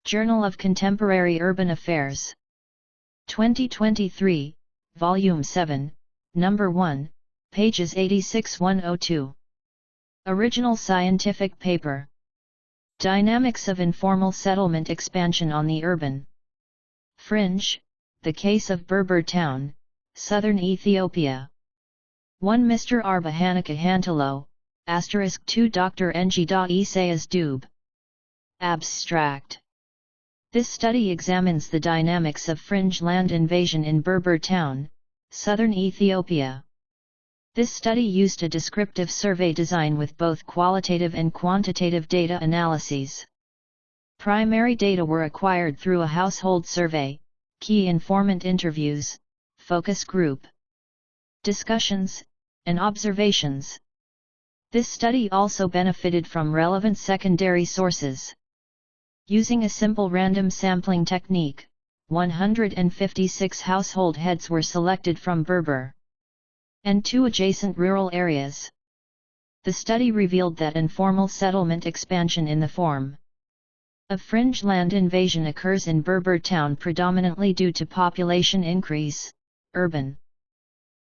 Journal of Contemporary Urban Affairs. 2023, Volume 7, Number 1, pages 86-102. Original scientific paper. Dynamics of Informal Settlement Expansion on the Urban Fringe, the Case of Berber Town, Southern Ethiopia. 1 Mr. Arba Hanaka Hantalo, *2 Dr. Ng. Isaias Dube. Abstract. This study examines the dynamics of fringe land invasion in Berber Town, southern Ethiopia. This study used a descriptive survey design with both qualitative and quantitative data analyses. Primary data were acquired through a household survey, key informant interviews, focus group discussions, and observations. This study also benefited from relevant secondary sources. Using a simple random sampling technique, 156 household heads were selected from Berber and 2 adjacent rural areas. The study revealed that informal settlement expansion in the form of fringe land invasion occurs in Berber Town predominantly due to population increase, urban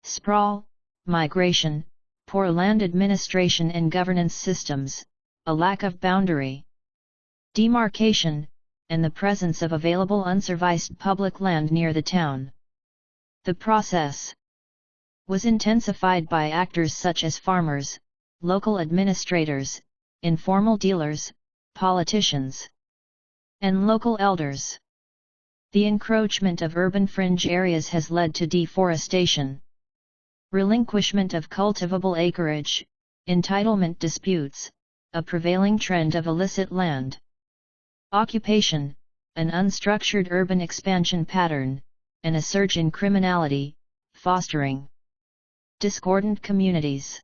sprawl, migration, poor land administration and governance systems, a lack of boundary demarcation, and the presence of available unserviced public land near the town. The process was intensified by actors such as farmers, local administrators, informal dealers, politicians, and local elders. The encroachment of urban fringe areas has led to deforestation, relinquishment of cultivable acreage, entitlement disputes, a prevailing trend of illicit land occupation, an unstructured urban expansion pattern, and a surge in criminality, fostering discordant communities.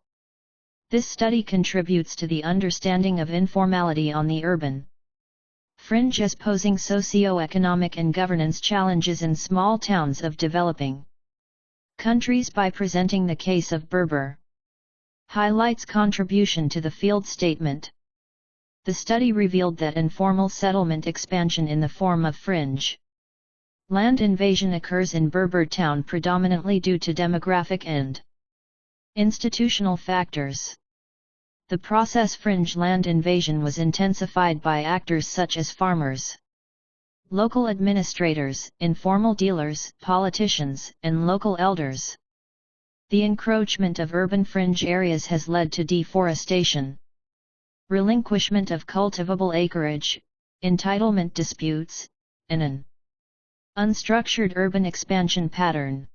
This study contributes to the understanding of informality on the urban fringe as posing socio-economic and governance challenges in small towns of developing countries by presenting the case of Berber. Highlights contribution to the field statement. The study revealed that informal settlement expansion in the form of fringe land invasion occurs in Berber Town predominantly due to demographic and institutional factors. The process fringe land invasion was intensified by actors such as farmers, local administrators, informal dealers, politicians, and local elders. The encroachment of urban fringe areas has led to deforestation, relinquishment of cultivable acreage, entitlement disputes, and an unstructured urban expansion pattern.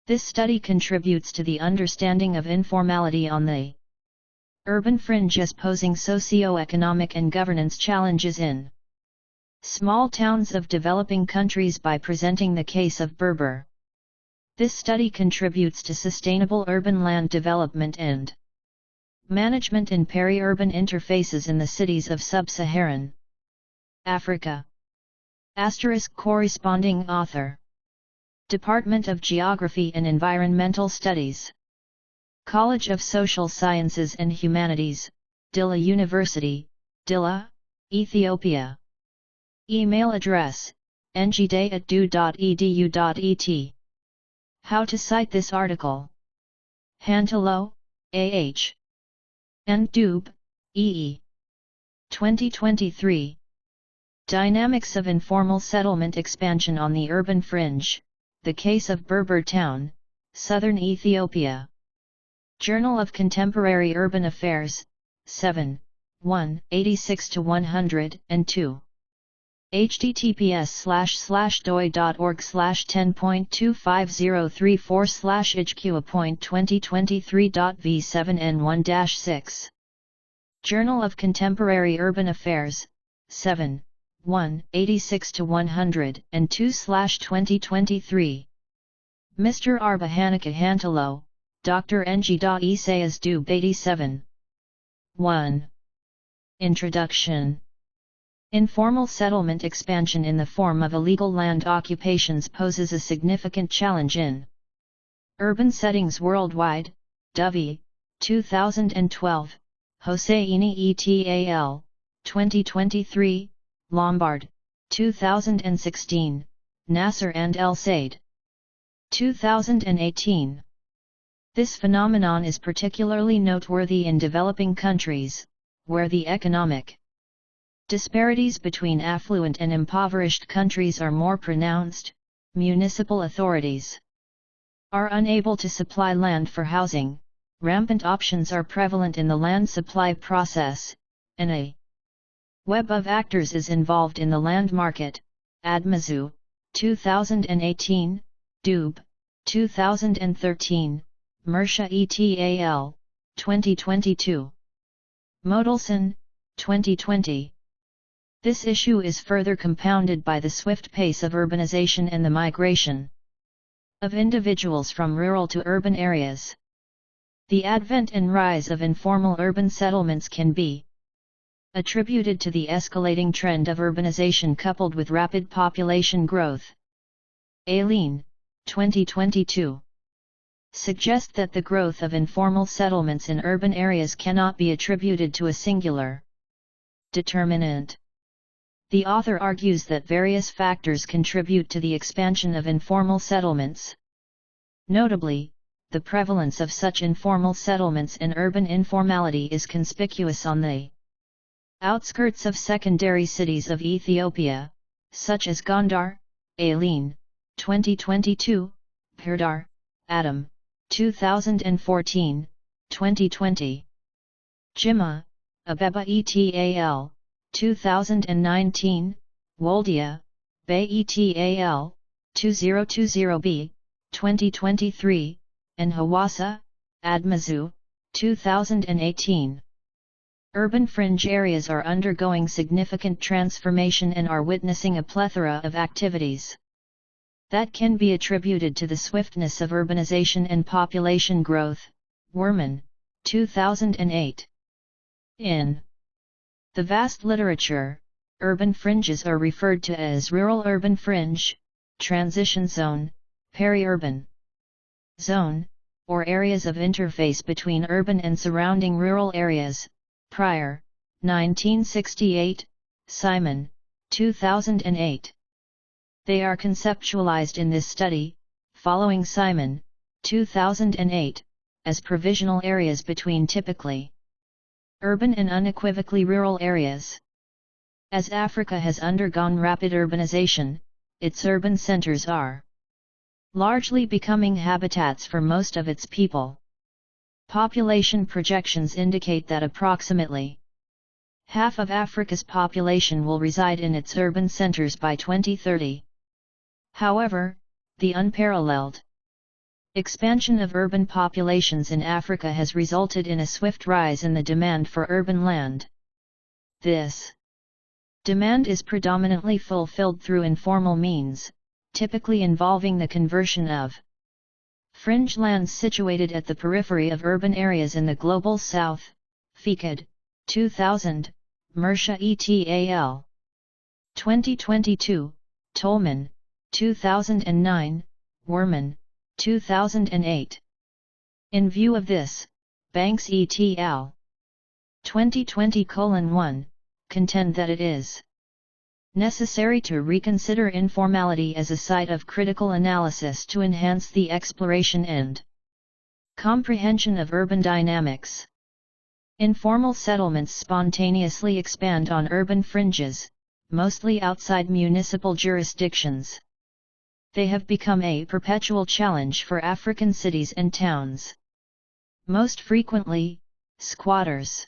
This study contributes to the understanding of informality on the urban fringe as posing socio-economic and governance challenges in small towns of developing countries by presenting the case of Berber. This study contributes to sustainable urban land development and management in peri-urban interfaces in the cities of sub-Saharan Africa. Corresponding author. Department of Geography and Environmental Studies. College of Social Sciences and Humanities, Dilla University, Dilla, Ethiopia. Email address, ngday@du.edu.et. How to cite this article. Hantalo, A.H. and Dube, E.E. 2023. Dynamics of Informal Settlement Expansion on the Urban Fringe, the Case of Berber Town, Southern Ethiopia. Journal of Contemporary Urban Affairs, 7, 1, 86-102. https://doi.org/10.25034/IJQA.2023.v7n1-6. Journal of Contemporary Urban Affairs, 7, 1, 86-102/2023. Mr. Arba Hanaka Hantalo, Dr. Ng. Isaias Dube 87. 1. Introduction. Informal settlement expansion in the form of illegal land occupations poses a significant challenge in urban settings worldwide. Dovey, 2012, Hosseini et al., 2023, Lombard, 2016, Nasser and El Said. 2018. This phenomenon is particularly noteworthy in developing countries, where the economic disparities between affluent and impoverished countries are more pronounced. Municipal authorities are unable to supply land for housing, rampant options are prevalent in the land supply process, and a web of actors is involved in the land market. Admazu, 2018, Dube, 2013, Mersha et al., 2022. Modelson, 2020. This issue is further compounded by the swift pace of urbanization and the migration of individuals from rural to urban areas. The advent and rise of informal urban settlements can be attributed to the escalating trend of urbanization coupled with rapid population growth. Aileen, 2022. Suggest that the growth of informal settlements in urban areas cannot be attributed to a singular determinant. The author argues that various factors contribute to the expansion of informal settlements. Notably, the prevalence of such informal settlements and urban informality is conspicuous on the outskirts of secondary cities of Ethiopia, such as Gondar. Aileen, 2022, Pirdar, Adam, 2014, 2020. Jimma, Abeba et al., 2019, Woldia, Bay et al., 2020b, 2023, and Hawassa, Admazu, 2018. Urban fringe areas are undergoing significant transformation and are witnessing a plethora of activities that can be attributed to the swiftness of urbanization and population growth. Werman, 2008. In the vast literature, urban fringes are referred to as rural-urban fringe, transition zone, peri-urban zone, or areas of interface between urban and surrounding rural areas. Pryor, 1968, Simon, 2008. They are conceptualized in this study, following Simon, 2008, as provisional areas between typically urban and unequivocally rural areas. As Africa has undergone rapid urbanization, its urban centers are largely becoming habitats for most of its people. Population projections indicate that approximately half of Africa's population will reside in its urban centers by 2030. However, the unparalleled expansion of urban populations in Africa has resulted in a swift rise in the demand for urban land. This demand is predominantly fulfilled through informal means, typically involving the conversion of fringe lands situated at the periphery of urban areas in the Global South. Fikad, 2000, Mersha et al. 2022, Tolman, 2009, Werman, 2008. In view of this, Banks et al. 2020:1, contend that it is necessary to reconsider informality as a site of critical analysis to enhance the exploration and comprehension of urban dynamics. Informal settlements spontaneously expand on urban fringes, mostly outside municipal jurisdictions. They have become a perpetual challenge for African cities and towns. Most frequently, squatters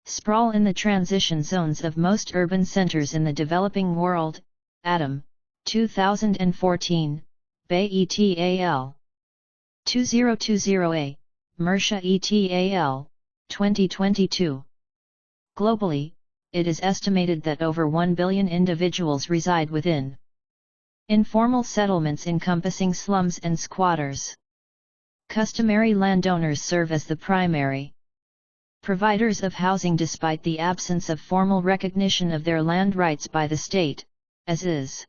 sprawl in the transition zones of most urban centers in the developing world. Adam, 2014, Bay et al. 2020a, Mersha et al., 2022. Globally, it is estimated that over 1 billion individuals reside within informal settlements encompassing slums and squatters. Customary landowners serve as the primary providers of housing despite the absence of formal recognition of their land rights by the state, as is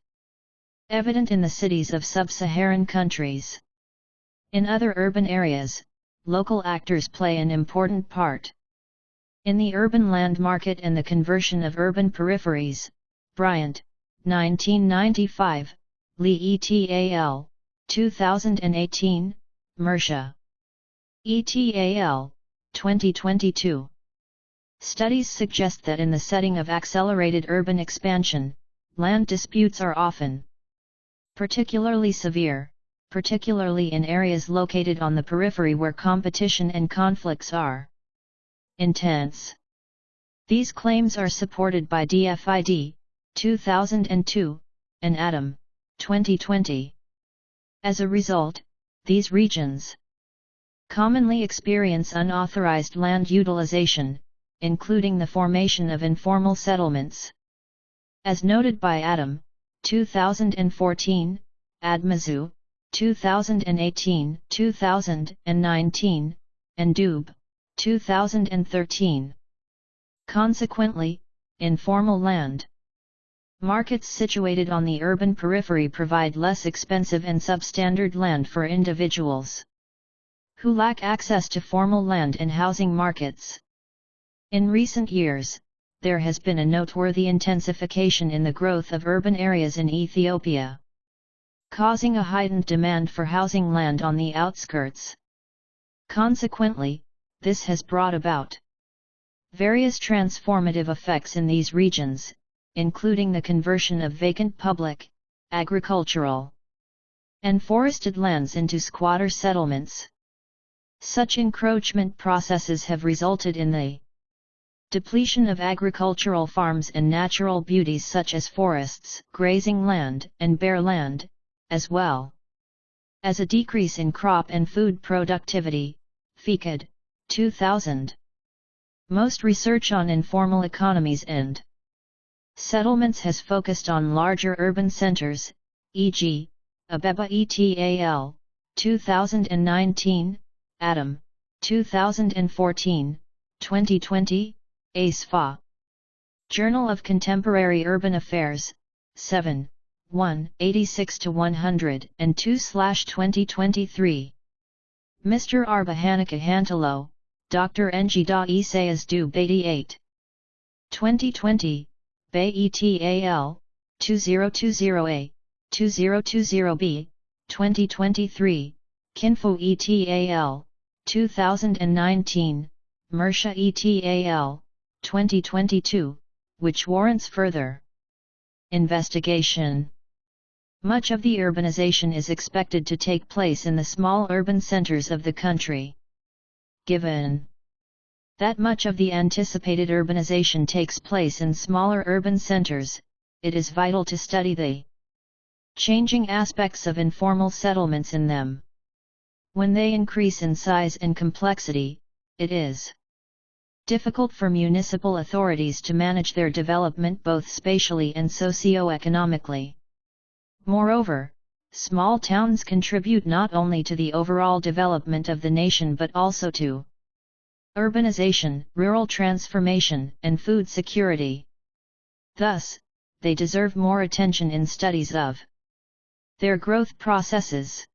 evident in the cities of sub-Saharan countries. In other urban areas, local actors play an important part in the urban land market and the conversion of urban peripheries. Bryant, 1995, Lee et al., 2018, Mersha et al., 2022. Studies suggest that in the setting of accelerated urban expansion, land disputes are often particularly severe, particularly in areas located on the periphery where competition and conflicts are intense. These claims are supported by DFID, 2002, and Adam, 2020. As a result, these regions commonly experience unauthorized land utilization, including the formation of informal settlements. As noted by Adam, 2014, Admazu, 2018, 2019, and Dube, 2013. Consequently, informal land markets situated on the urban periphery provide less expensive and substandard land for individuals who lack access to formal land and housing markets. In recent years, there has been a noteworthy intensification in the growth of urban areas in Ethiopia, causing a heightened demand for housing land on the outskirts. Consequently, this has brought about various transformative effects in these regions, including the conversion of vacant public, agricultural, and forested lands into squatter settlements. Such encroachment processes have resulted in the depletion of agricultural farms and natural beauties such as forests, grazing land, and bare land, as well as a decrease in crop and food productivity. FICAD, 2000. Most research on informal economies and settlements has focused on larger urban centers, e.g., Abeba et al., 2019, Adam, 2014, 2020, ASFA. Journal of Contemporary Urban Affairs, 7, 1, 86-102/2023. Mr. Arba Hanika Hantalo, Dr. Ngida Isaias Dube 88. 2020, Bay et al., 2020a, 2020b, 2023, Kinfo et al., 2019, Mersha et al., 2022, which warrants further investigation. Much of the urbanization is expected to take place in the small urban centers of the country. Given that much of the anticipated urbanization takes place in smaller urban centers, it is vital to study the changing aspects of informal settlements in them. When they increase in size and complexity, it is difficult for municipal authorities to manage their development both spatially and socio-economically. Moreover, small towns contribute not only to the overall development of the nation but also to urbanization, rural transformation, and food security. Thus, they deserve more attention in studies of their growth processes.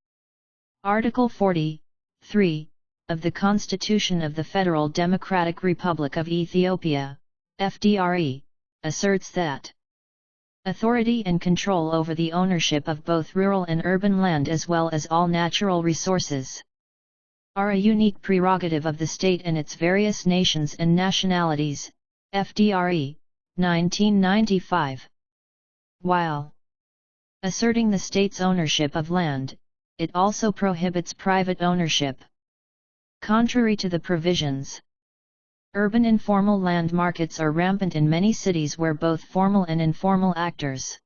Article 43 of the Constitution of the Federal Democratic Republic of Ethiopia, FDRE, asserts that authority and control over the ownership of both rural and urban land as well as all natural resources are a unique prerogative of the state and its various nations and nationalities, FDRE, 1995. While asserting the state's ownership of land, it also prohibits private ownership. Contrary to the provisions, urban informal land markets are rampant in many cities where both formal and informal actors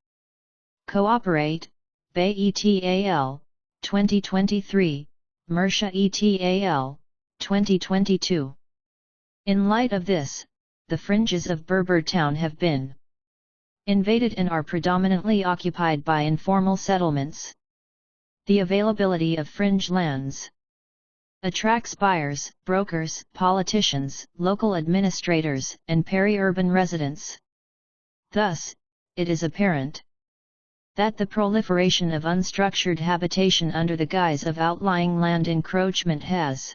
cooperate. Bay et al., 2023, Mersha et al., 2022. In light of this, the fringes of Berber town have been invaded and are predominantly occupied by informal settlements. The availability of fringe lands attracts buyers, brokers, politicians, local administrators, and peri-urban residents. Thus, it is apparent that the proliferation of unstructured habitation under the guise of outlying land encroachment has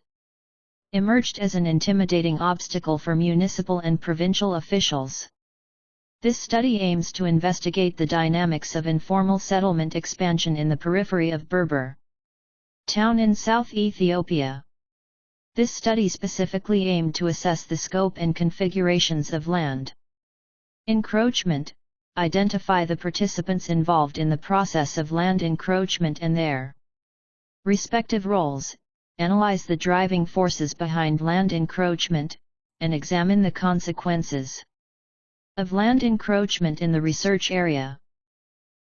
emerged as an intimidating obstacle for municipal and provincial officials. This study aims to investigate the dynamics of informal settlement expansion in the periphery of Berber town in South Ethiopia. This study specifically aimed to assess the scope and configurations of land encroachment, identify the participants involved in the process of land encroachment and their respective roles, analyze the driving forces behind land encroachment, and examine the consequences of land encroachment in the research area.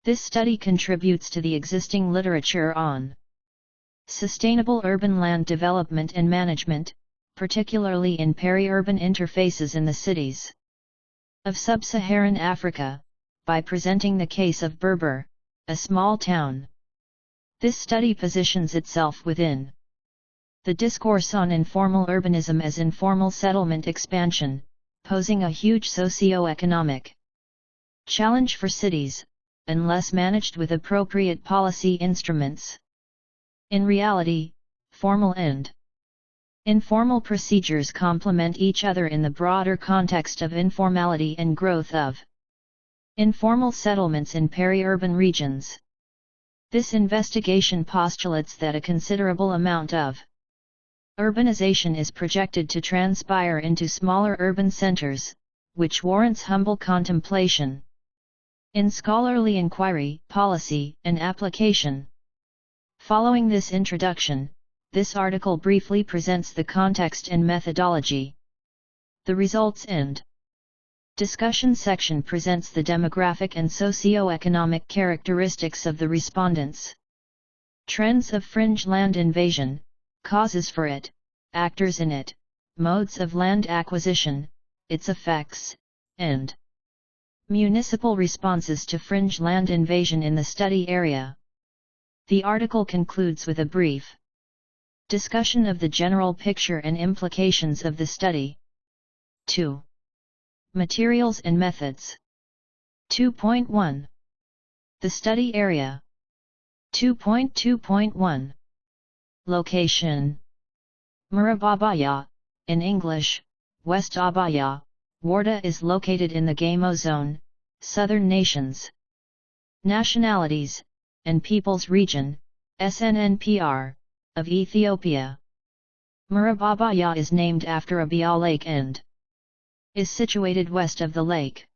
This study contributes to the existing literature on sustainable urban land development and management, particularly in peri-urban interfaces in the cities of sub-Saharan Africa, by presenting the case of Berber, a small town. This study positions itself within the discourse on informal urbanism as informal settlement expansion, posing a huge socio-economic challenge for cities, unless managed with appropriate policy instruments. In reality, formal and informal procedures complement each other in the broader context of informality and growth of informal settlements in peri-urban regions. This investigation postulates that a considerable amount of urbanization is projected to transpire into smaller urban centers, which warrants humble contemplation in scholarly inquiry, policy, and application. Following this introduction, this article briefly presents the context and methodology. The results and discussion section presents the demographic and socio-economic characteristics of the respondents. Trends of fringe land invasion, causes for it, actors in it, modes of land acquisition, its effects, and municipal responses to fringe land invasion in the study area. The article concludes with a brief discussion of the general picture and implications of the study. 2. Materials and methods. 2.1. The study area. 2.2.1. Location. Murababaya, in English, West Abaya, Warda is located in the Gamo Zone, Southern Nations, Nationalities, and Peoples Region, SNNPR, of Ethiopia. Murababaya is named after Abia Lake and is situated west of the lake.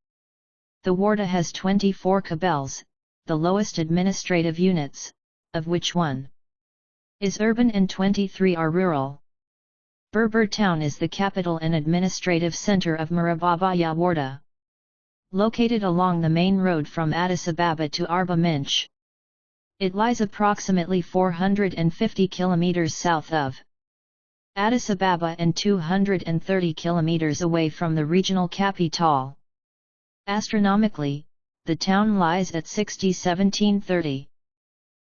The Warda has 24 kabels, the lowest administrative units, of which 1 is urban and 23 are rural. Berber town is the capital and administrative center of Murababaya Warda, located along the main road from Addis Ababa to Arba Minch. It lies approximately 450 kilometers south of Addis Ababa and 230 kilometers away from the regional capital. Astronomically, the town lies at 60-1730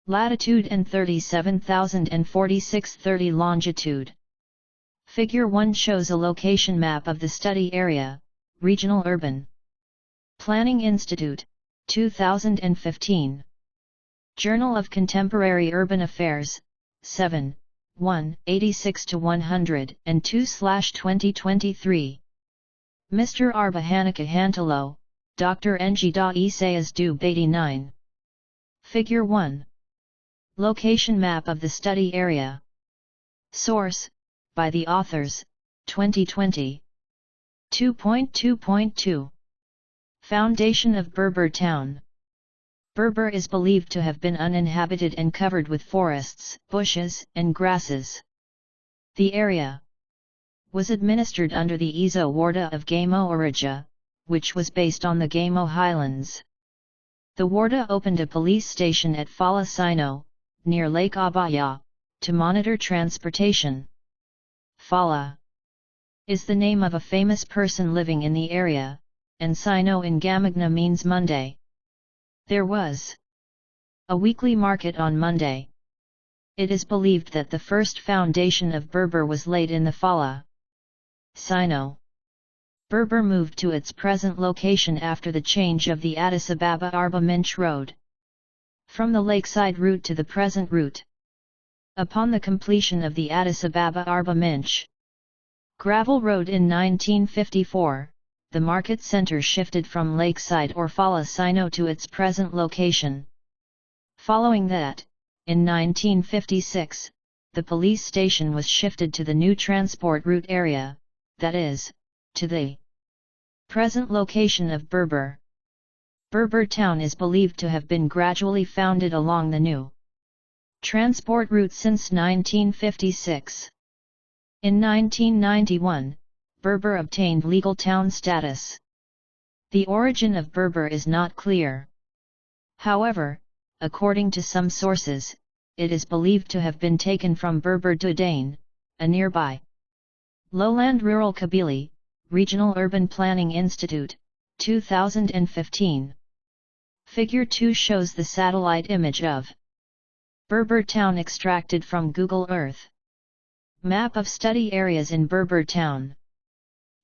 latitude and 37,046-30 longitude. Figure 1 shows a location map of the study area, Regional Urban Planning Institute, 2015. Journal of Contemporary Urban Affairs, 7, 1, 86-100 and 2/2023. Mr. Arba Hanika Hantalo, Dr. Njida Isaias Dub 89. Figure 1. Location map of the study area. Source, by the authors, 2020. 2.2.2. Foundation of Berber town. Berber is believed to have been uninhabited and covered with forests, bushes, and grasses. The area was administered under the Ezo Warda of Gamo Orija, which was based on the Gamo Highlands. The Warda opened a police station at Fala Sino, near Lake Abaya, to monitor transportation. Fala is the name of a famous person living in the area, and Sino in Gamagna means Monday. There was a weekly market on Monday. It is believed that the first foundation of Berber was laid in the Fala Sino. Berber moved to its present location after the change of the Addis Ababa Arba Minch Road from the lakeside route to the present route. Upon the completion of the Addis Ababa Arba Minch Gravel Road in 1954, the market center shifted from Lakeside or Fala Sino to its present location. Following that, in 1956, the police station was shifted to the new transport route area, that is, to the present location of Berber. Berber town is believed to have been gradually founded along the new transport route since 1956. In 1991, Berber obtained legal town status. The origin of Berber is not clear. However, according to some sources, it is believed to have been taken from Berber Dudain, a nearby lowland rural Kabyle, Regional Urban Planning Institute, 2015. Figure 2 shows the satellite image of Berber town extracted from Google Earth. Map of study areas in Berber town.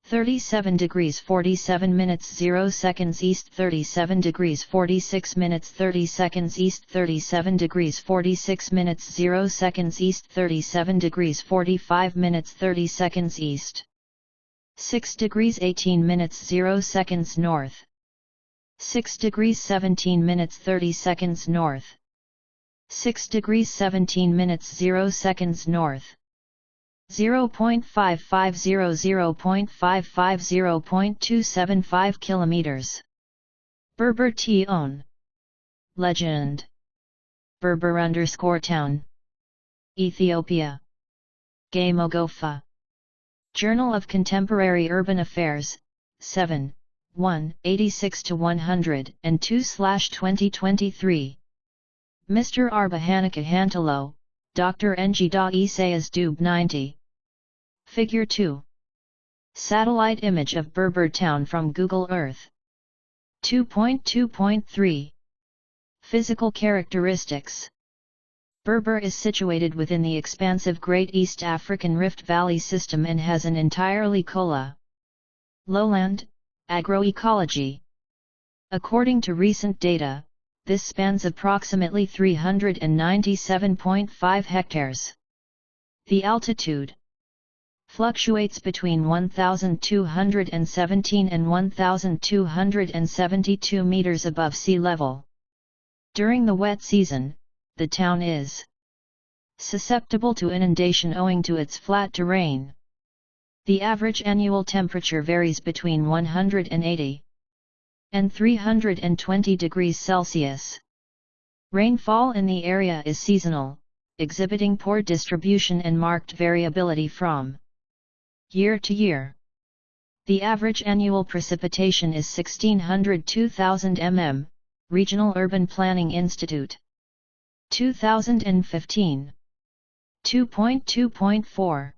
37 degrees 47 minutes 0 seconds east, 37 degrees 46 minutes 30 seconds east, 37 degrees 46 minutes 0 seconds east, 37 degrees 45 minutes 30 seconds east, 6 degrees 18 minutes 0 seconds north, 6 degrees 17 minutes 30 seconds north, 6 degrees 17 minutes 0 seconds north, 0.5500 0.275 kilometers. Berber Town. Legend. Berber_town. Ethiopia. Gamogofa. Journal of Contemporary Urban Affairs, 7, 1, 86-102/2023. Mr. Arbahanika Hantalo, Dr. Ng Da Isaias Dub 90. Figure 2. Satellite image of Berber town from Google Earth. 2.2.3. Physical characteristics. Berber is situated within the expansive Great East African Rift Valley system and has an entirely Kola lowland agroecology. According to recent data, this spans approximately 397.5 hectares. The altitude fluctuates between 1,217 and 1,272 meters above sea level. During the wet season, the town is susceptible to inundation owing to its flat terrain. The average annual temperature varies between 180 and 320 degrees Celsius. Rainfall in the area is seasonal, exhibiting poor distribution and marked variability from year to year. The average annual precipitation is 1,602,000 mm, Regional Urban Planning Institute. 2015. 2.2.4.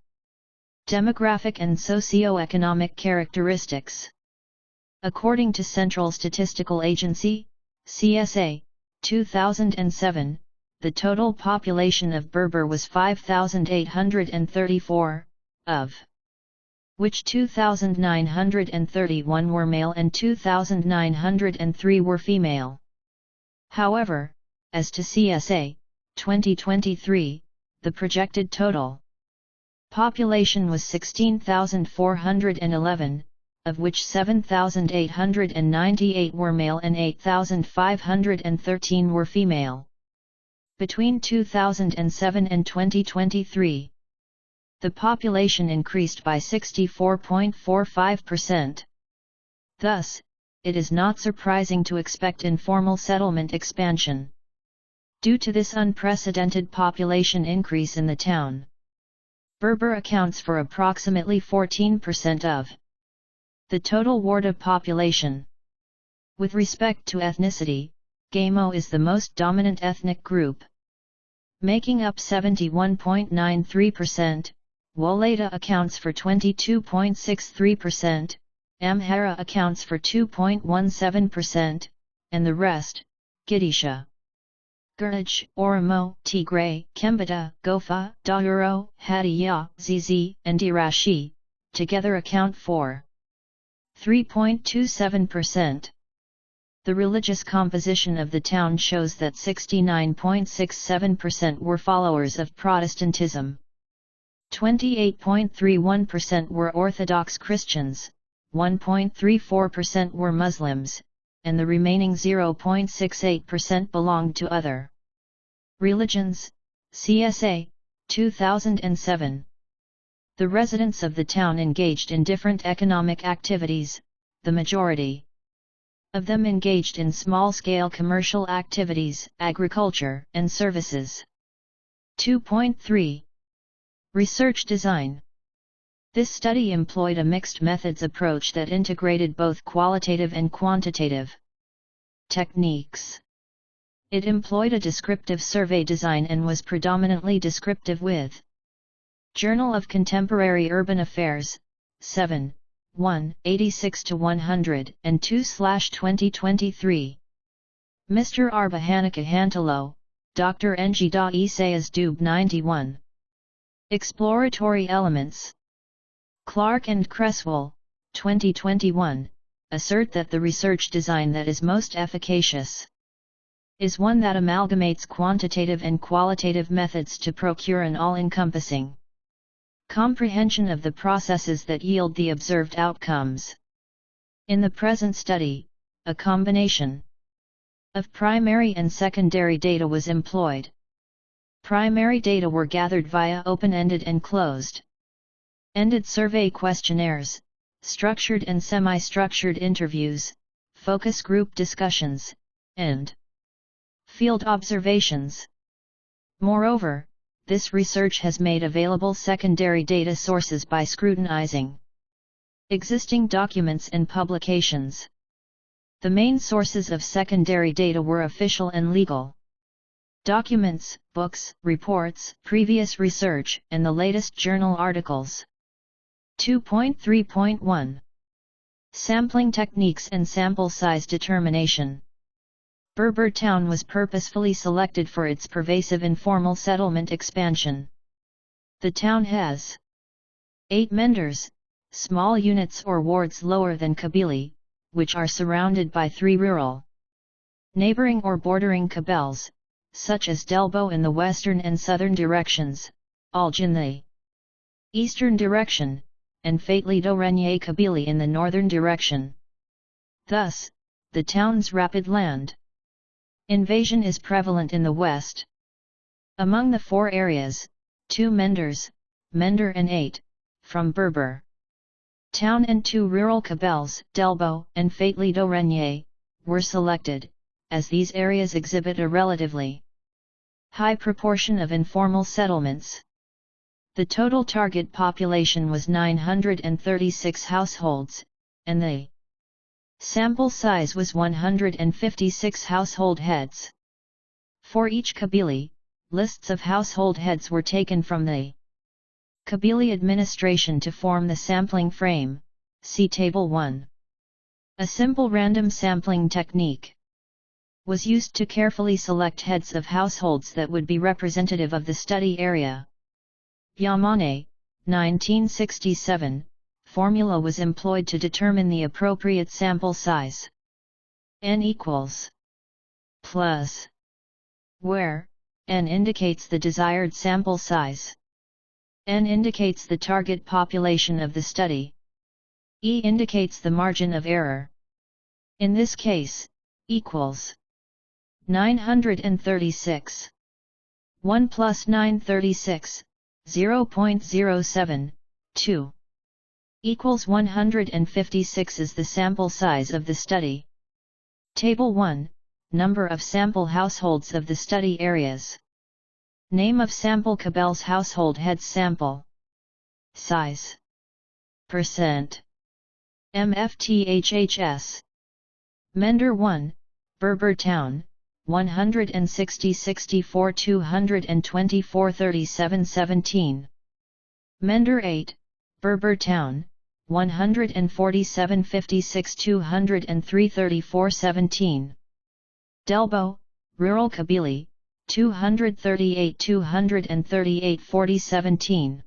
Demographic and socio-economic characteristics. According to Central Statistical Agency, CSA, 2007, the total population of Berber was 5,834, of which 2,931 were male and 2,903 were female. However, as to CSA, 2023, the projected total population was 16,411, of which 7,898 were male and 8,513 were female. Between 2007 and 2023, the population increased by 64.45%. Thus, it is not surprising to expect informal settlement expansion. Due to this unprecedented population increase in the town, Berber accounts for approximately 14% of the total Warda population. With respect to ethnicity, Gamo is the most dominant ethnic group, making up 71.93%, Woleta accounts for 22.63%, Amhara accounts for 2.17%, and the rest, Gidisha, Guraj, Oromo, Tigray, Kembata, Gofa, Dauro, Hadiya, Zizi, and Dirashi, together account for 3.27%. The religious composition of the town shows that 69.67% were followers of Protestantism. 28.31% were Orthodox Christians, 1.34% were Muslims, and the remaining 0.68% belonged to other religions. CSA, 2007. The residents of the town engaged in different economic activities, the majority of them engaged in small-scale commercial activities, agriculture, and services. 2.3. Research design. This study employed a mixed methods approach that integrated both qualitative and quantitative techniques. It employed a descriptive survey design and was predominantly descriptive with Journal of Contemporary Urban Affairs, 7, 1, 86-100, and 2/2023. Mr. Arba Hanika Hantalo, Dr. Ng Da Isayas Dub 91. Exploratory elements. Clark and Cresswell, 2021, assert that the research design that is most efficacious is one that amalgamates quantitative and qualitative methods to procure an all-encompassing comprehension of the processes that yield the observed outcomes. In the present study, a combination of primary and secondary data was employed. Primary data were gathered via open-ended and closed-ended survey questionnaires, structured and semi-structured interviews, focus group discussions, and field observations. Moreover, this research has made available secondary data sources by scrutinizing existing documents and publications. The main sources of secondary data were official and legal documents, books, reports, previous research, and the latest journal articles. 2.3.1. Sampling techniques and sample size determination. Berber town was purposefully selected for its pervasive informal settlement expansion. The town has 8 menders, small units or wards lower than Kabili, which are surrounded by 3 rural neighboring or bordering kabels, such as Delbo in the western and southern directions, Alj in the eastern direction, and Fatli Renye Kabili in the northern direction. Thus, the town's rapid land invasion is prevalent in the west. Among the 4 areas, 2 menders, Mender and 8, from Berber town and 2 rural kabels, Delbo and Fatli Renye, were selected, as these areas exhibit a relatively high proportion of informal settlements. The total target population was 936 households, and the sample size was 156 household heads. For each Kabili, lists of household heads were taken from the Kabili administration to form the sampling frame, see Table 1. A simple random sampling technique was used to carefully select heads of households that would be representative of the study area. Yamane, 1967, formula was employed to determine the appropriate sample size. N equals plus, where N indicates the desired sample size. N indicates the target population of the study. E indicates the margin of error. In this case, equals 936. 1 plus 936, 0.07, 2. Equals 156 is the sample size of the study. Table 1, number of sample households of the study areas. Name of sample Kabel's household heads sample. Size. Percent. MFTHHS. Mender 1, Berber Town, 160-64 224 37 17. Mender 8, Berber Town, 147-56 203 34 17. Delbo, Rural Kabili, 238 238 40 17.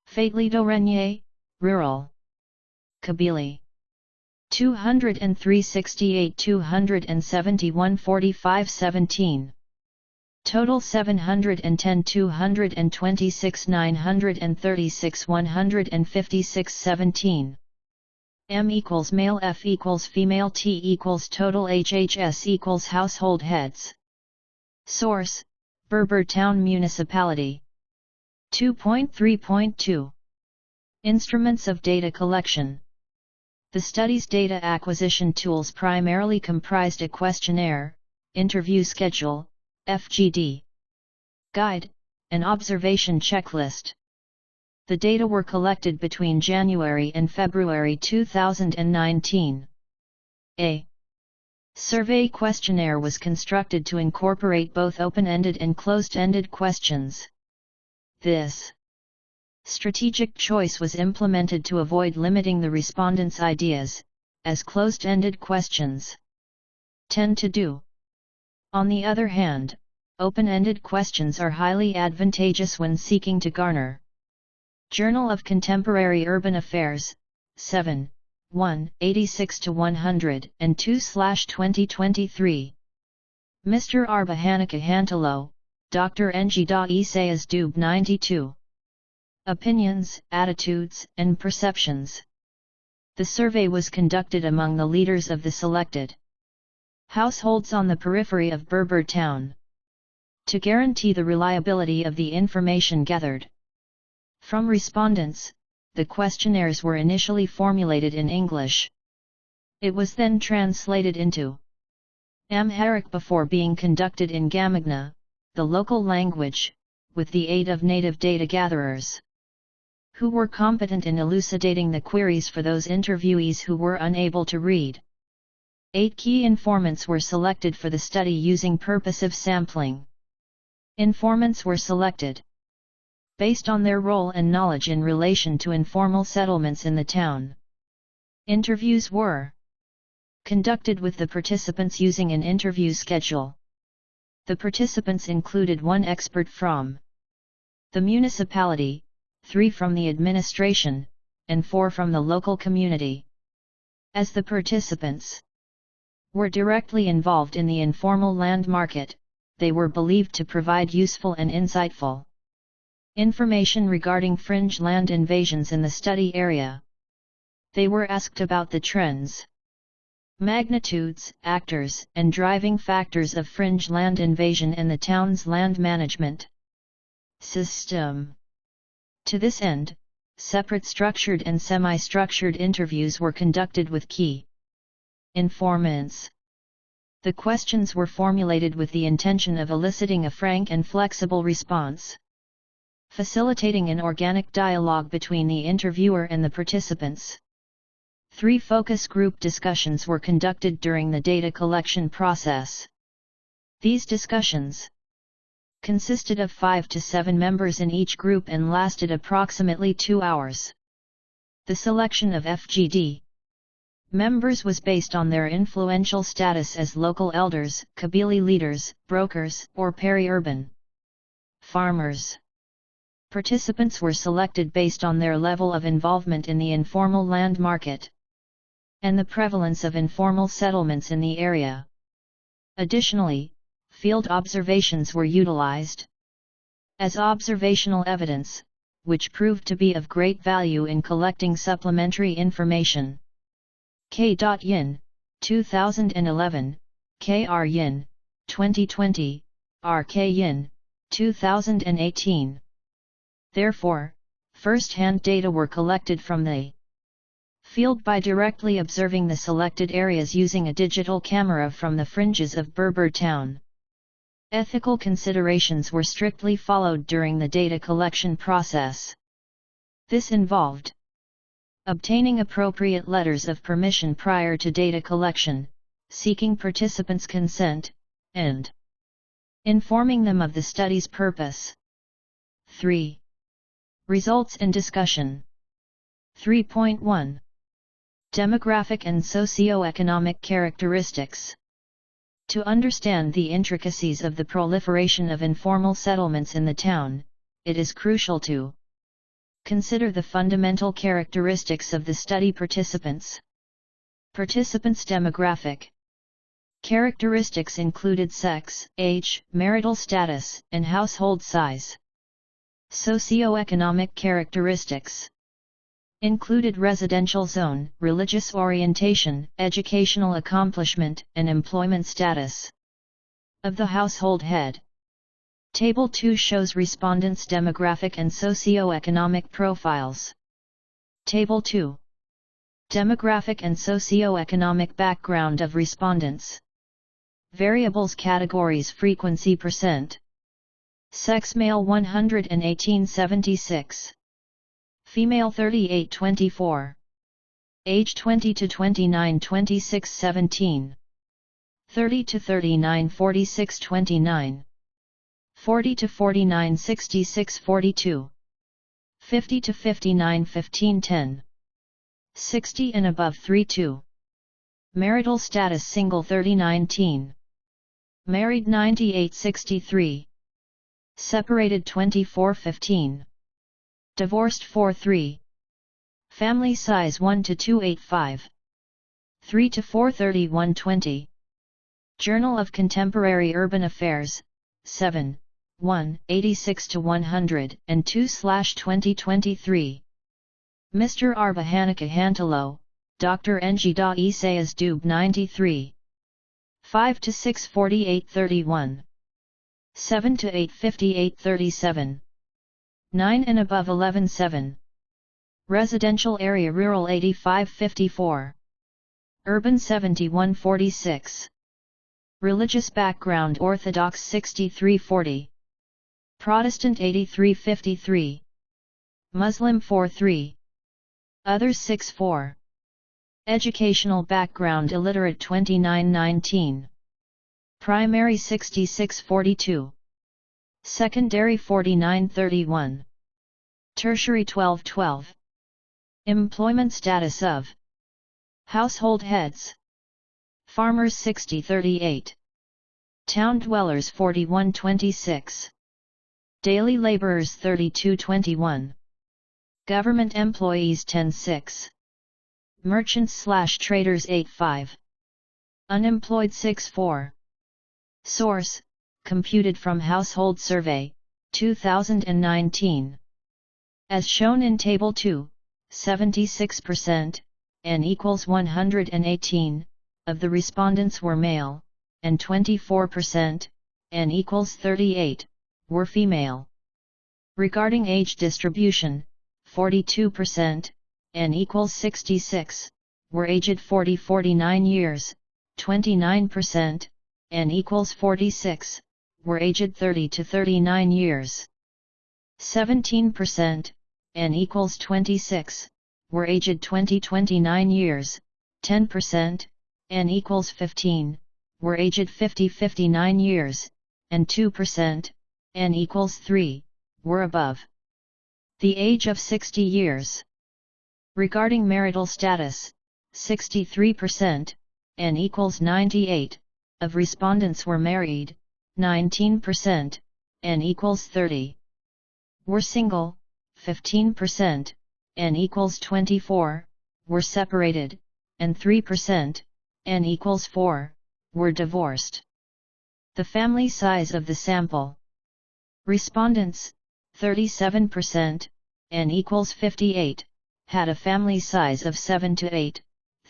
Fatli Renye, Rural Kabili, 203 68 271 45 17. Total 710 226 936 156 17. M equals male, F equals female, T equals total, HHS equals household heads. Source: Berber Town Municipality. 2.3.2 Instruments of data collection. The study's data acquisition tools primarily comprised a questionnaire, interview schedule, FGD, guide, and observation checklist. The data were collected between January and February 2019. A survey questionnaire was constructed to incorporate both open-ended and closed-ended questions. This strategic choice was implemented to avoid limiting the respondents' ideas, as closed-ended questions tend to do. On the other hand, open-ended questions are highly advantageous when seeking to garner. Journal of Contemporary Urban Affairs, 7, 1, 86-102/2023. Mr. Arba Hanika Hantalo, Dr. Nga Isaias Dub 92. Opinions, Attitudes, and Perceptions. The survey was conducted among the leaders of the selected households on the periphery of Berber Town. To guarantee the reliability of the information gathered from respondents, the questionnaires were initially formulated in English. It was then translated into Amharic before being conducted in Gamagna, the local language, with the aid of native data gatherers, who were competent in elucidating the queries for those interviewees who were unable to read. 8 key informants were selected for the study using purposive sampling. Informants were selected based on their role and knowledge in relation to informal settlements in the town. Interviews were conducted with the participants using an interview schedule. The participants included 1 expert from the municipality, 3 from the administration, and 4 from the local community. As the participants were directly involved in the informal land market, they were believed to provide useful and insightful information regarding fringe land invasions in the study area. They were asked about the trends, magnitudes, actors, and driving factors of fringe land invasion and the town's land management system. To this end, separate structured and semi-structured interviews were conducted with key informants. The questions were formulated with the intention of eliciting a frank and flexible response, facilitating an organic dialogue between the interviewer and the participants. 3 focus group discussions were conducted during the data collection process. These discussions consisted of 5 to 7 members in each group and lasted approximately 2 hours. The selection of FGD members was based on their influential status as local elders, Kabili leaders, brokers, or peri-urban farmers. Participants were selected based on their level of involvement in the informal land market and the prevalence of informal settlements in the area. Additionally, field observations were utilized as observational evidence, which proved to be of great value in collecting supplementary information. K. Yin, 2011, K.R. Yin, 2020, R.K. Yin, 2018. Therefore, first-hand data were collected from the field by directly observing the selected areas using a digital camera from the fringes of Berber Town. Ethical considerations were strictly followed during the data collection process. This involved obtaining appropriate letters of permission prior to data collection, seeking participants' consent, and informing them of the study's purpose. 3. Results and discussion. 3.1 Demographic and socio-economic characteristics. To understand the intricacies of the proliferation of informal settlements in the town, it is crucial to consider the fundamental characteristics of the study participants. Participants' demographic characteristics included sex, age, marital status, and household size. Socio-economic characteristics. Included residential zone, religious orientation, educational accomplishment, and employment status of the household head. Table 2 shows respondents' demographic and socio-economic profiles. Table 2. Demographic and socio-economic background of respondents. Variables categories frequency %. Sex male 118-76. Female 38-24. Age 20 to 29 26-17. 30 to 39 46-29. 40 to 49 66-42. 50 to 59 15-10. 60 and above 3-2. Marital status single 30-19. Married 98-63. Separated 24-15. Divorced 4-3. Family size 1 to 285. 3 to 431-20. Journal of Contemporary Urban Affairs, 7, 1, 86 to 102/2023. Mr. Arba Hanika Hantalo, Dr. Ng Da Isayas Dub 93. 5 to 648-31. 7 to 858-37. 9 and above 11-7. Residential area rural 85-54. Urban 71-46. Religious background Orthodox 63-40. Protestant 83-53. Muslim 4-3. Others 6-4. Educational background illiterate 29-19. Primary 66-42. Secondary 49-31. Tertiary 12-12. Employment status of household heads. Farmers 60-38. Town dwellers 41-26. Daily laborers 32-21. Government employees 10-6. Merchants/traders 8-5. Unemployed 6-4. Source: computed from Household Survey, 2019. As shown in Table 2, 76%, N equals 118, of the respondents were male, and 24%, N equals 38, were female. Regarding age distribution, 42%, N equals 66, were aged 40-49 years, 29%, N equals 46, were aged 30 to 39 years. 17%, N equals 26, were aged 20-29 years, 10%, N equals 15, were aged 50-59 years, and 2%, N equals 3, were above the age of 60 years. Regarding marital status, 63%, N equals 98, of respondents were married, 19%, N equals 30, were single, 15%, N equals 24, were separated, and 3%, N equals 4, were divorced. The family size of the sample. Respondents, 37%, N equals 58, had a family size of 7 to 8,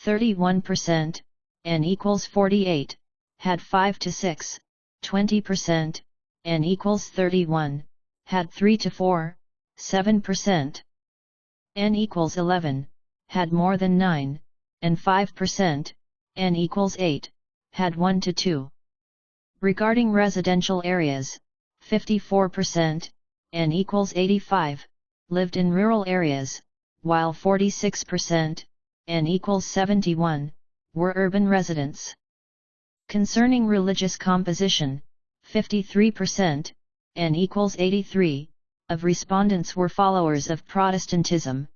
31%, N equals 48, had 5 to 6, 20%, N equals 31, had 3 to 4, 7%. N equals 11, had more than 9, and 5%, N equals 8, had 1 to 2. Regarding residential areas, 54%, N equals 85, lived in rural areas, while 46%, N equals 71, were urban residents. Concerning religious composition, 53%, N equals 83, of respondents were followers of Protestantism,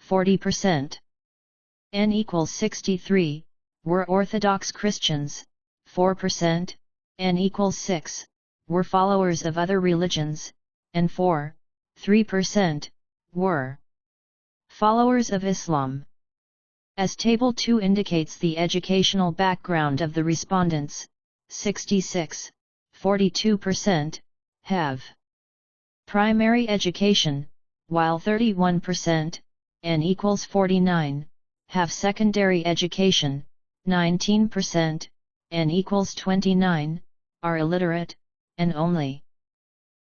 40%. N equals 63, were Orthodox Christians, 4%, N equals 6, were followers of other religions, and 3%, were followers of Islam. As Table 2 indicates the educational background of the respondents, 42%, have primary education, while 31%, N equals 49, have secondary education, 19%, N equals 29, are illiterate, and only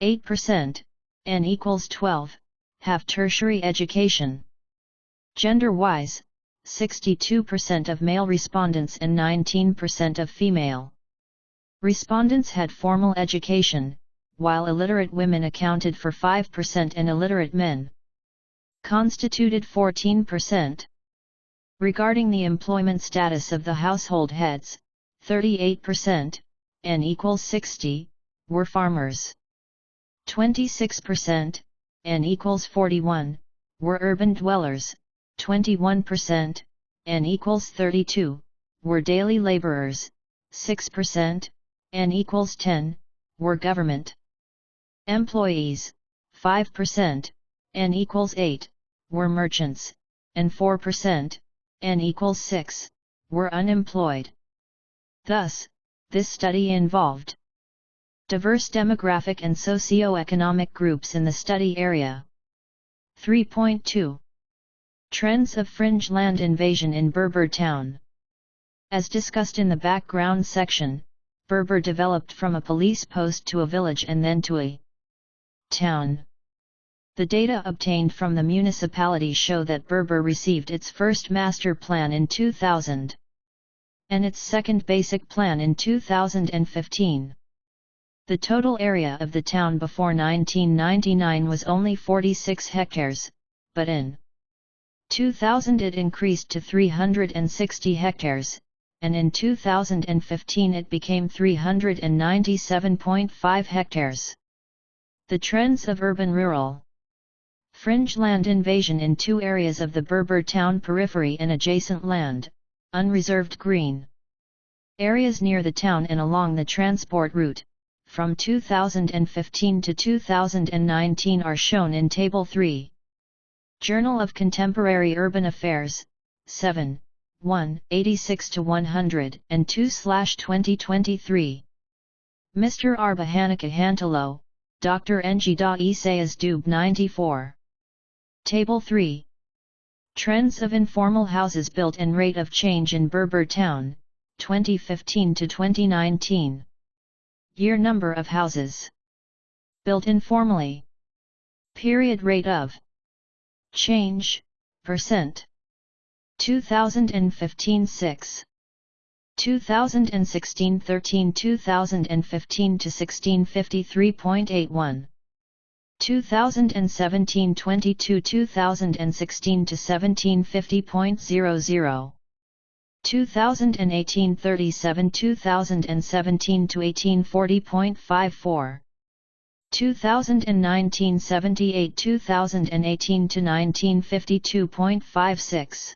8%, N equals 12, have tertiary education. Gender-wise, 62% of male respondents and 19% of female respondents had formal education, while illiterate women accounted for 5% and illiterate men constituted 14%. Regarding the employment status of the household heads, 38%, N equals 60, were farmers. 26%, N equals 41, were urban dwellers. 21%, N equals 32, were daily laborers. 6%, N equals 10, were government employees. 5%, N equals 8, were merchants, and 4%, N equals 6, were unemployed. Thus, this study involved diverse demographic and socio-economic groups in the study area. 3.2 Trends of Fringe Land Invasion in Berber Town. As discussed in the background section, Berber developed from a police post to a village and then to a town. The data obtained from the municipality show that Berber received its first master plan in 2000 and its second basic plan in 2015. The total area of the town before 1999 was only 46 hectares, but in 2000 it increased to 360 hectares, and in 2015 it became 397.5 hectares. The trends of urban-rural fringe land invasion in two areas of the Berber town periphery and adjacent land, unreserved green areas near the town and along the transport route, from 2015 to 2019 are shown in Table 3. Journal of Contemporary Urban Affairs, 7, 1, 86-102/2023. Mr. Arba Hanika Hantalo, Dr. Ngida Isayas Dub 94. Table 3. Trends of informal houses built and rate of change in Berber Town, 2015 to 2019. Year number of houses built informally. Period rate of change, percent. 2015 6. 2016 13. 2015 to 16 53.81. 2017 22. 2016 to 17 50.00. 2018 37. 2017 to 18 40.54. 2019 78. 2018 to 19 52.56.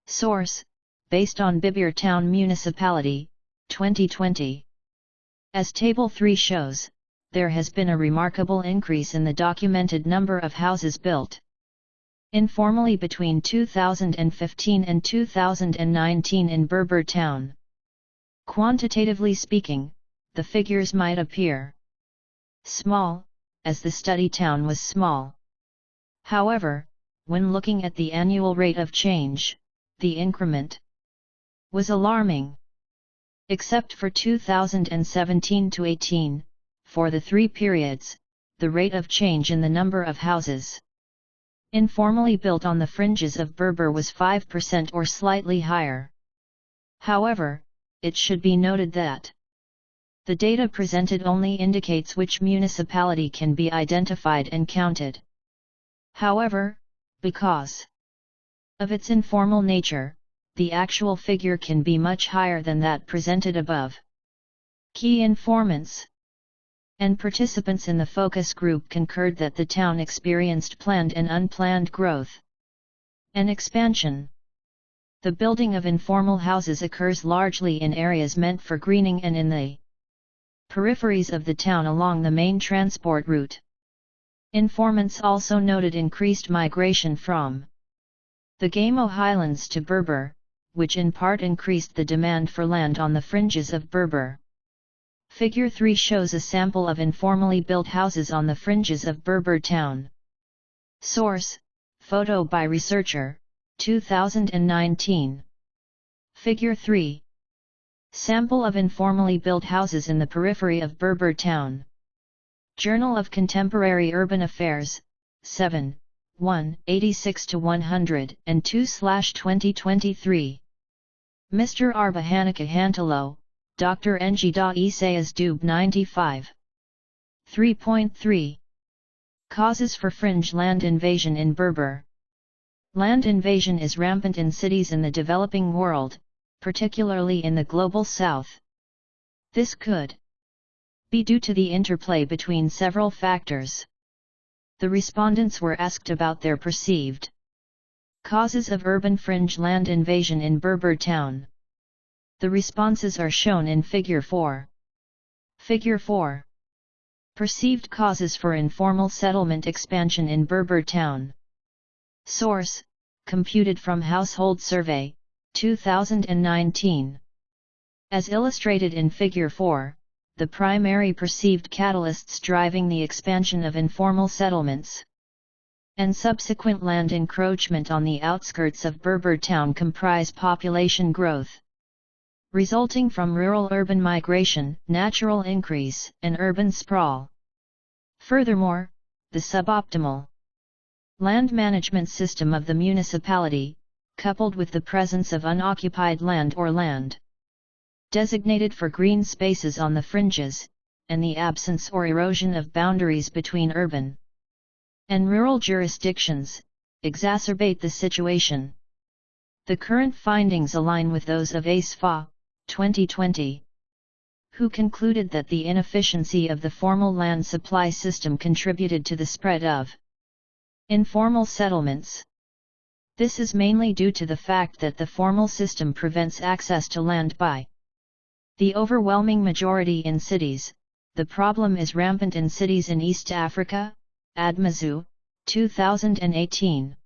Source: based on Berber Town Municipality, 2020. As Table 3 shows, there has been a remarkable increase in the documented number of houses built informally between 2015 and 2019 in Berber Town. Quantitatively speaking, the figures might appear small, as the study town was small. However, when looking at the annual rate of change, the increment was alarming. Except for 2017 to 18, for the three periods, the rate of change in the number of houses informally built on the fringes of Berber was 5% or slightly higher. However, it should be noted that the data presented only indicates which municipality can be identified and counted. However, because of its informal nature, the actual figure can be much higher than that presented above. Key informants and participants in the focus group concurred that the town experienced planned and unplanned growth and expansion. The building of informal houses occurs largely in areas meant for greening and in the peripheries of the town along the main transport route. Informants also noted increased migration from the Gamo Highlands to Berber, which in part increased the demand for land on the fringes of Berber. Figure 3 shows a sample of informally built houses on the fringes of Berber Town. Source: Photo by researcher, 2019. Figure 3. Sample of informally built houses in the periphery of Berber town. Journal of Contemporary Urban Affairs, 7, 1, 86-102/2023. Mr. Arba Hanika Hantalo, Dr. Njida Isayas Dub 95. 3.3. Causes for fringe land invasion in Berber. Land invasion is rampant in cities in the developing world, particularly in the global south. This could be due to the interplay between several factors. The respondents were asked about their perceived causes of urban fringe land invasion in Berber town. The responses are shown in Figure 4. Figure 4. Perceived causes for informal settlement expansion in Berber town. Source: computed from Household Survey, 2019. As illustrated in Figure 4, the primary perceived catalysts driving the expansion of informal settlements and subsequent land encroachment on the outskirts of Berber town comprise population growth resulting from rural-urban migration, natural increase, and urban sprawl. Furthermore, the suboptimal land management system of the municipality, coupled with the presence of unoccupied land or land designated for green spaces on the fringes, and the absence or erosion of boundaries between urban and rural jurisdictions, exacerbate the situation. The current findings align with those of ASFA, 2020, who concluded that the inefficiency of the formal land supply system contributed to the spread of informal settlements. This is mainly due to the fact that the formal system prevents access to land by the overwhelming majority in cities. The problem is rampant in cities in East Africa, Admazu, 2018.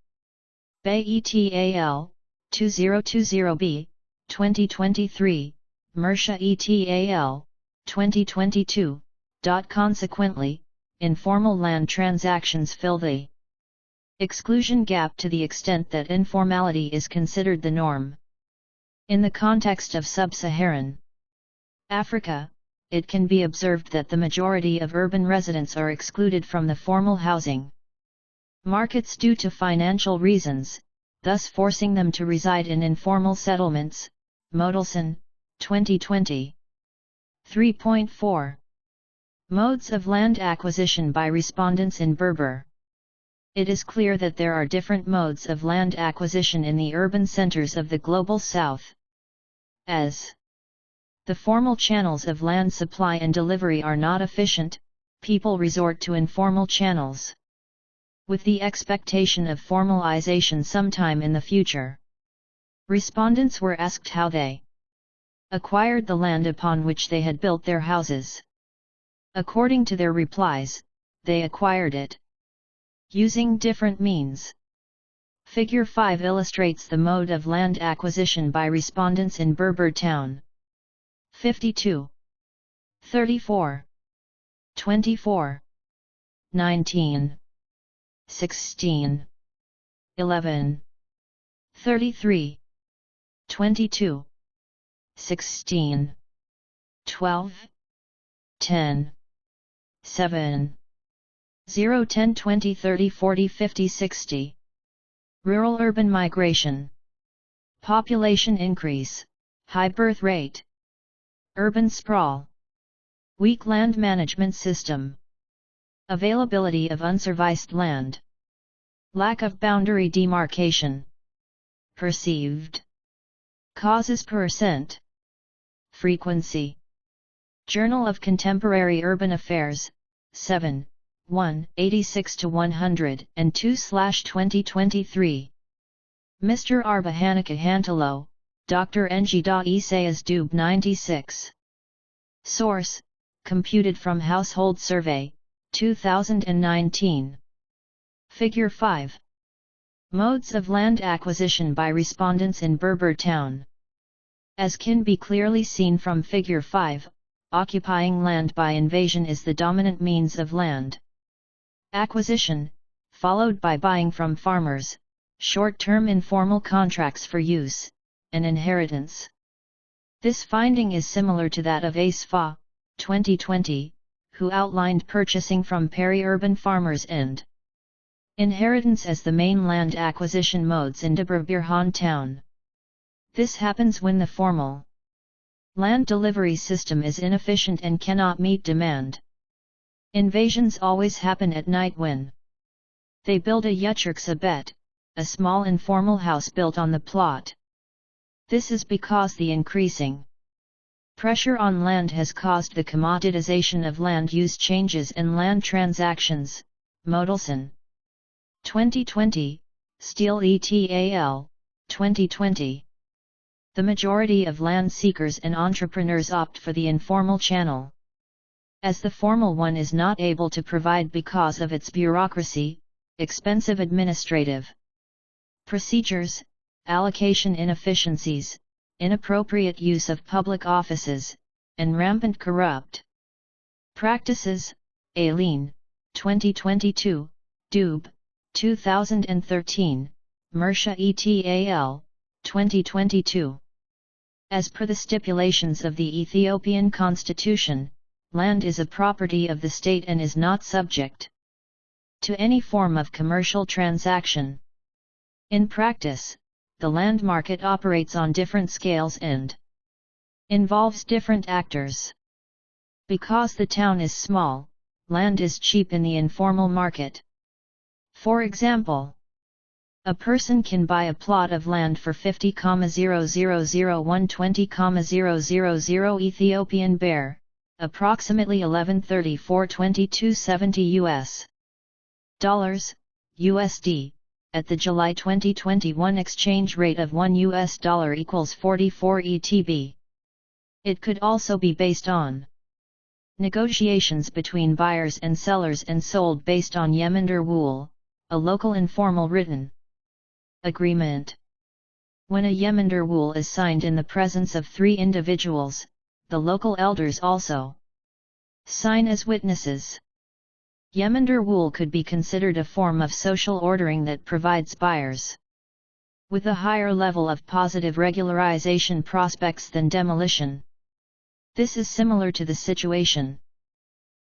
Bay etal, 2020b, 2023, Mersha etal, 2022. Consequently, informal land transactions fill the exclusion gap to the extent that informality is considered the norm. In the context of sub-Saharan Africa, it can be observed that the majority of urban residents are excluded from the formal housing markets due to financial reasons, thus forcing them to reside in informal settlements. Modelson, 2020. 3.4. Modes of land acquisition by respondents in Berber. It is clear that there are different modes of land acquisition in the urban centers of the global south. As the formal channels of land supply and delivery are not efficient, people resort to informal channels, with the expectation of formalization sometime in the future. Respondents were asked how they acquired the land upon which they had built their houses. According to their replies, they acquired it using different means. Figure 5 illustrates the mode of land acquisition by respondents in Berber town. 52, 34, 24, 19, 16, 11, 33, 22, 16, 12, 10, 7, 0, 10, 20, 30, 40, 50, 60. Rural-urban migration. Population increase, high birth rate. Urban sprawl. Weak land management system. Availability of unserviced land. Lack of boundary demarcation. Perceived causes %. Frequency. Journal of Contemporary Urban Affairs, 7, 1, 86-102/2023. Mr. Arba Hanika Hantalo, Dr. Njida Isayas Dub 96. Source: computed from Household Survey, 2019. Figure 5. Modes of land acquisition by respondents in Berber town. As can be clearly seen from Figure 5, occupying land by invasion is the dominant means of land acquisition. followed by buying from farmers, short-term informal contracts for use, and inheritance. This finding is similar to that of ASFA, 2020, who outlined purchasing from peri-urban farmers and inheritance as the main land acquisition modes in Debre Birhan town. This happens when the formal land delivery system is inefficient and cannot meet demand. Invasions always happen at night when they build a yuchurksabet, a small informal house built on the plot. This is because the increasing pressure on land has caused the commoditization of land use changes and land transactions. Modelson 2020, Steel et al., 2020. The majority of land seekers and entrepreneurs opt for the informal channel, as the formal one is not able to provide because of its bureaucracy, expensive administrative procedures, allocation inefficiencies, inappropriate use of public offices, and rampant corrupt practices. Aileen, 2022, Dube, 2013, Mersha et al., 2022. As per the stipulations of the Ethiopian constitution, land is a property of the state and is not subject to any form of commercial transaction. In practice, the land market operates on different scales and involves different actors. Because the town is small, land is cheap in the informal market. For example, a person can buy a plot of land for 50,000,120,000 Ethiopian birr, approximately 1134.2270 US dollars, USD, at the July 2021 exchange rate of $1 equals 44 ETB. It could also be based on negotiations between buyers and sellers and sold based on Yemender Wool, a local informal written agreement. When a Yemender Wool is signed in the presence of 3 individuals, the local elders also sign as witnesses. Yemender Wool could be considered a form of social ordering that provides buyers with a higher level of positive regularization prospects than demolition. This is similar to the situation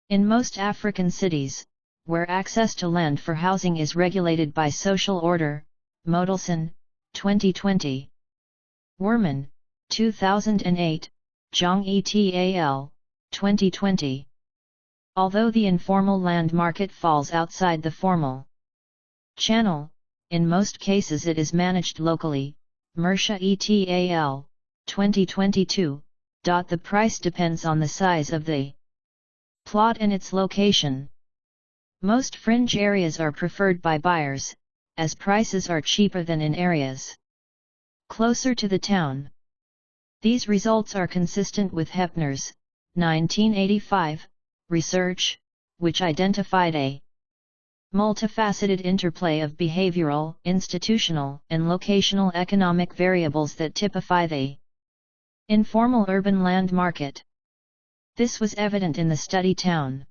in most African cities, where access to land for housing is regulated by social order. Modelson, 2020. Werman, 2008, Zhang et al., 2020. Although the informal land market falls outside the formal channel, in most cases it is managed locally. Mersha et al., 2022. The price depends on the size of the plot and its location. Most fringe areas are preferred by buyers, as prices are cheaper than in areas closer to the town. These results are consistent with Hepner's 1985 research, which identified a multifaceted interplay of behavioral, institutional, and locational economic variables that typify the informal urban land market. This was evident in the study Town.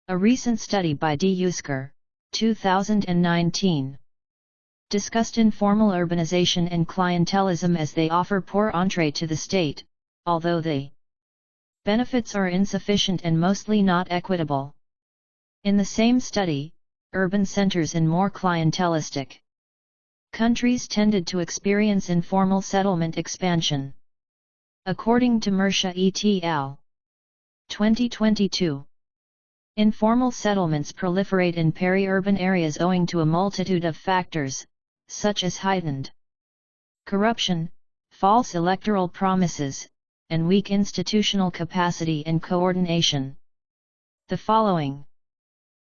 A recent study by D. Yusker, 2019, discussed informal urbanization and clientelism as they offer poor entree to the state, although the benefits are insufficient and mostly not equitable. In the same study, urban centers in more clientelistic countries tended to experience informal settlement expansion. According to Mersha et al., 2022, informal settlements proliferate in peri-urban areas owing to a multitude of factors, such as heightened corruption, false electoral promises, and weak institutional capacity and coordination. The following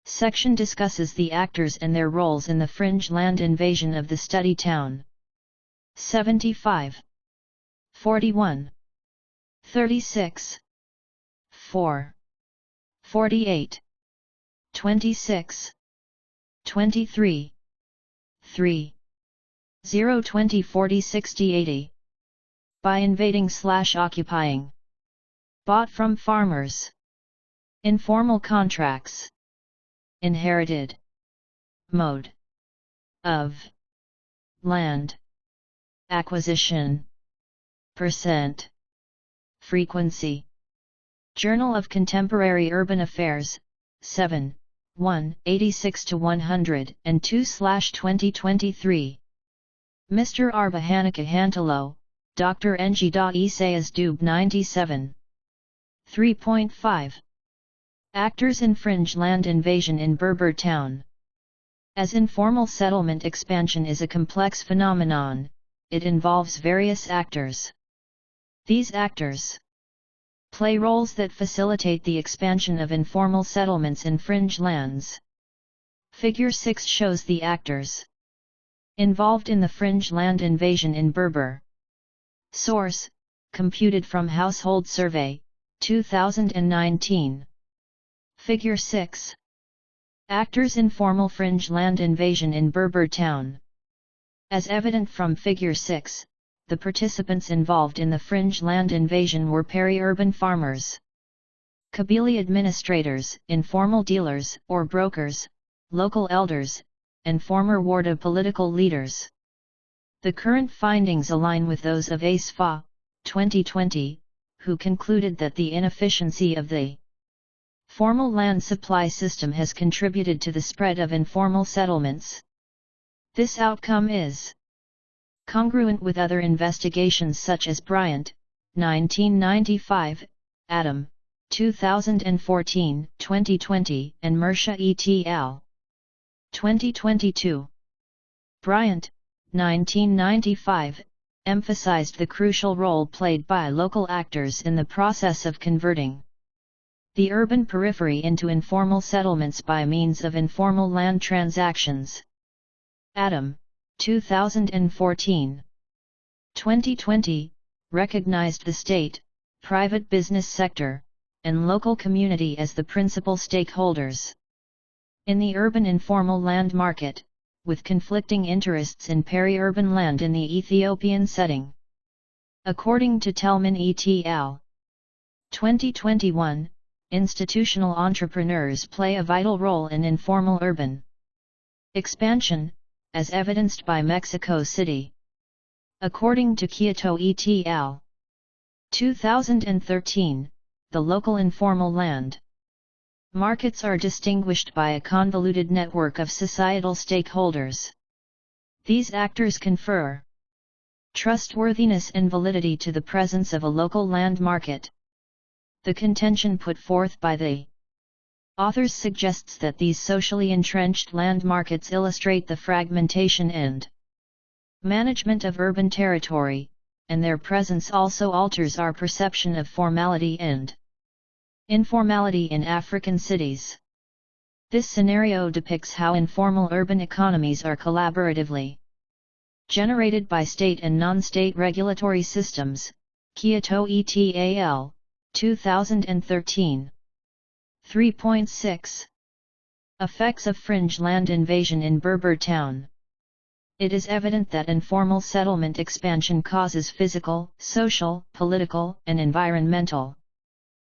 section discusses the actors and their roles in the fringe land invasion of the study Town. 75. 41. 36. 4. 48. 26. 23. 3. 0 20 40 60 80. By invading/occupying. Bought from farmers. Informal contracts. Inherited. Mode of land acquisition. Percent. Frequency. Journal of Contemporary Urban Affairs, 7, 1, 86-102/2023. Mr. Arba Hanika Hantalo, Dr. Ng Da Isaias Dub 97. 3.5. Actors in Fringe Land Invasion in Berber Town. As informal settlement expansion is a complex phenomenon, it involves various actors. These actors play roles that facilitate the expansion of informal settlements in fringe lands. Figure 6 shows the actors involved in the fringe land invasion in Berber. Source: computed from Household Survey, 2019. Figure 6. Actors in formal fringe land invasion in Berber Town. As evident from Figure 6, the participants involved in the fringe land invasion were peri-urban farmers, Kabili administrators, informal dealers or brokers, local elders, and former Warda political leaders. The current findings align with those of ASFA, 2020, who concluded that the inefficiency of the formal land supply system has contributed to the spread of informal settlements. This outcome is congruent with other investigations such as Bryant, 1995, Adam, 2014, 2020, and Mersha et al. 2022. Bryant, 1995, emphasized the crucial role played by local actors in the process of converting the urban periphery into informal settlements by means of informal land transactions. Adam, 2014. 2020, recognized the state, private business sector, and local community as the principal stakeholders in the urban informal land market, with conflicting interests in peri-urban land in the Ethiopian setting. According to Tellman et al. 2021, institutional entrepreneurs play a vital role in informal urban expansion, as evidenced by Mexico City. According to Kyoto et al. 2013, the local informal land markets are distinguished by a convoluted network of societal stakeholders. These actors confer trustworthiness and validity to the presence of a local land market. The contention put forth by the authors suggests that these socially entrenched land markets illustrate the fragmentation and management of urban territory, and their presence also alters our perception of formality and informality in African cities. This scenario depicts how informal urban economies are collaboratively generated by state and non-state regulatory systems. Kyoto et al. 2013. 3.6. Effects of fringe land invasion in Berber Town. It is evident that informal settlement expansion causes physical, social, political, and environmental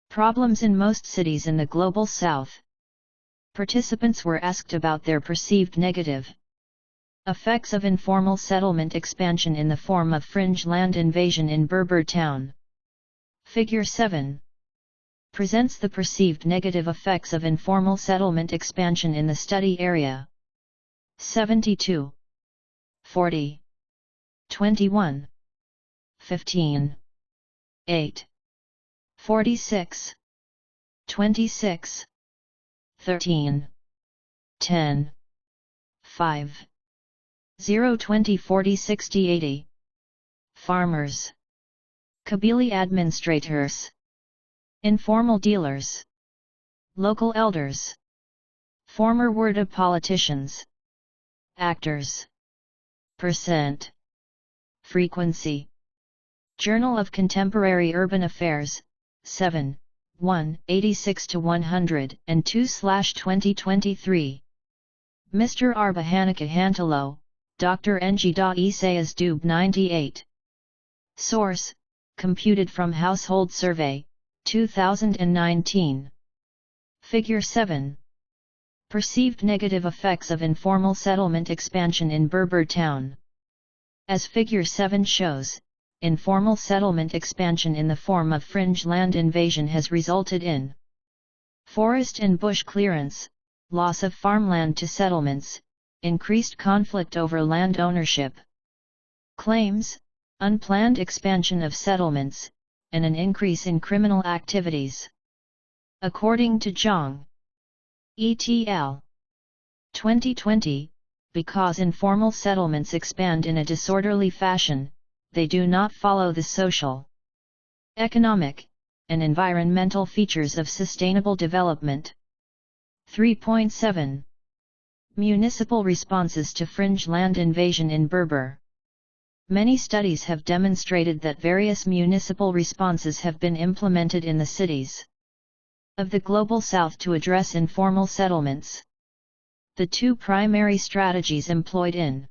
problems in most cities in the Global South. Participants were asked about their perceived negative effects of informal settlement expansion in the form of fringe land invasion in Berber Town. Figure 7 presents the perceived negative effects of informal settlement expansion in the study area. 72, 40, 21, 15, 8, 46, 26, 13, 10, 5, 0, 20, 40, 60, 80. Farmers, Kabili administrators, informal dealers, local elders, former Warda politicians, actors. Percent. Frequency. Journal of Contemporary Urban Affairs, 7, 1, 86-102/2023. Mr. Arba Hanika Hantalo, Dr. Ng Da Isaias Dub 98. Source: computed from Household Survey, 2019. Figure 7. Perceived negative effects of informal settlement expansion in Berber town. As Figure 7 shows, informal settlement expansion in the form of fringe land invasion has resulted in forest and bush clearance, loss of farmland to settlements, increased conflict over land ownership claims, unplanned expansion of settlements, and an increase in criminal activities. According to Zhang et al. 2020, because informal settlements expand in a disorderly fashion, they do not follow the social, economic, and environmental features of sustainable development. 3.7 Municipal responses to fringe land invasion in Berber. Many studies have demonstrated that various municipal responses have been implemented in the cities of the Global South to address informal settlements. The two primary strategies employed in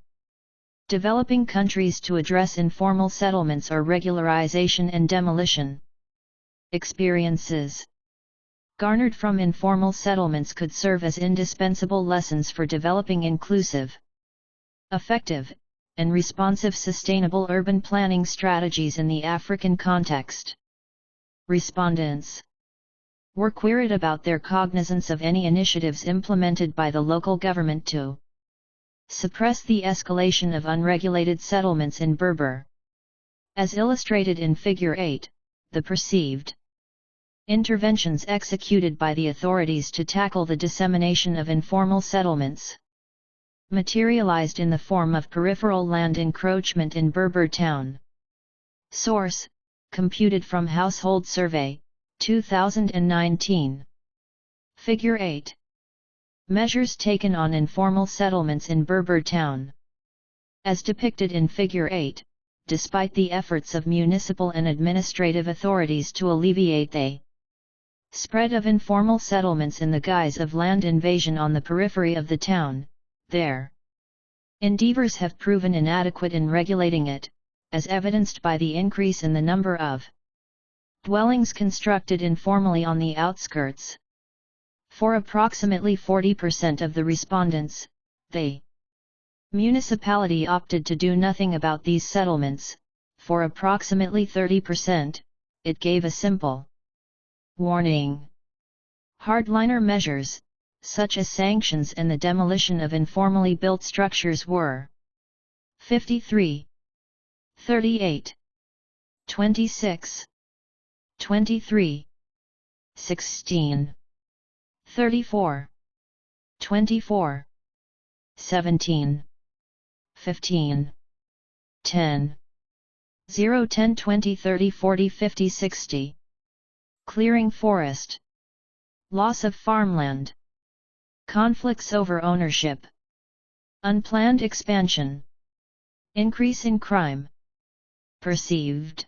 developing countries to address informal settlements are regularization and demolition. Experiences garnered from informal settlements could serve as indispensable lessons for developing inclusive, effective, and responsive sustainable urban planning strategies in the African context. Respondents were queried about their cognizance of any initiatives implemented by the local government to suppress the escalation of unregulated settlements in Berber. As illustrated in Figure 8, the perceived interventions executed by the authorities to tackle the dissemination of informal settlements materialized in the form of peripheral land encroachment in Berber town. Source: computed from Household Survey, 2019. Figure 8. Measures taken on informal settlements in Berber town. As depicted in Figure 8, despite the efforts of municipal and administrative authorities to alleviate the spread of informal settlements in the guise of land invasion on the periphery of the town, their endeavors have proven inadequate in regulating it, as evidenced by the increase in the number of dwellings constructed informally on the outskirts. For approximately 40% of the respondents, the municipality opted to do nothing about these settlements. For approximately 30%, it gave a simple warning. Hardliner measures, such as sanctions and the demolition of informally built structures, were 53, 38, 26, 23, 16, 34, 24, 17, 15, 10, 0, 10, 20, 30, 40, 50, 60. Clearing forest. Loss of farmland. Conflicts over ownership. Unplanned expansion. Increase in crime. Perceived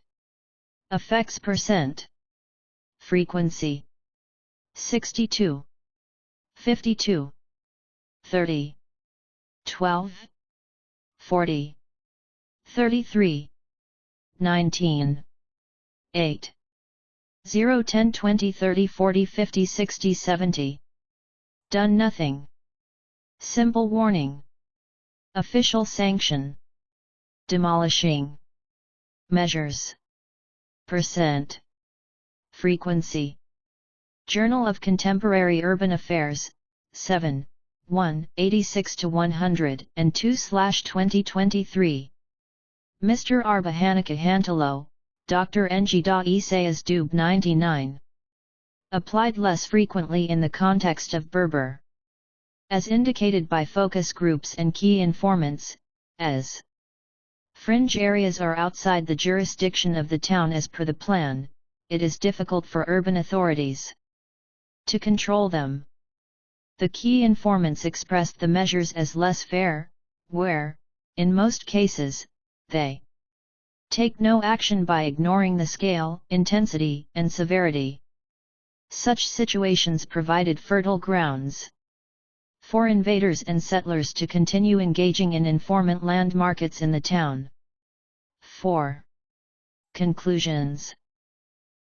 effects %. Frequency 62, 52, 30, 12, 40, 33, 19, 8, 0, 10, 20, 30, 40, 50, 60, 70. Done nothing. Simple warning. Official sanction. Demolishing measures. %. Frequency. Journal of Contemporary Urban Affairs, 7, 1, 86-102/2023. Mr. Arba Hanika Hantalo, Dr. Ng Da Isayas Dub 99. Applied less frequently in the context of Berber. As indicated by focus groups and key informants, as fringe areas are outside the jurisdiction of the town as per the plan, it is difficult for urban authorities to control them. The key informants expressed the measures as less fair, where, in most cases, they take no action by ignoring the scale, intensity, and severity. Such situations provided fertile grounds for invaders and settlers to continue engaging in informant land markets in the town. 4. Conclusions.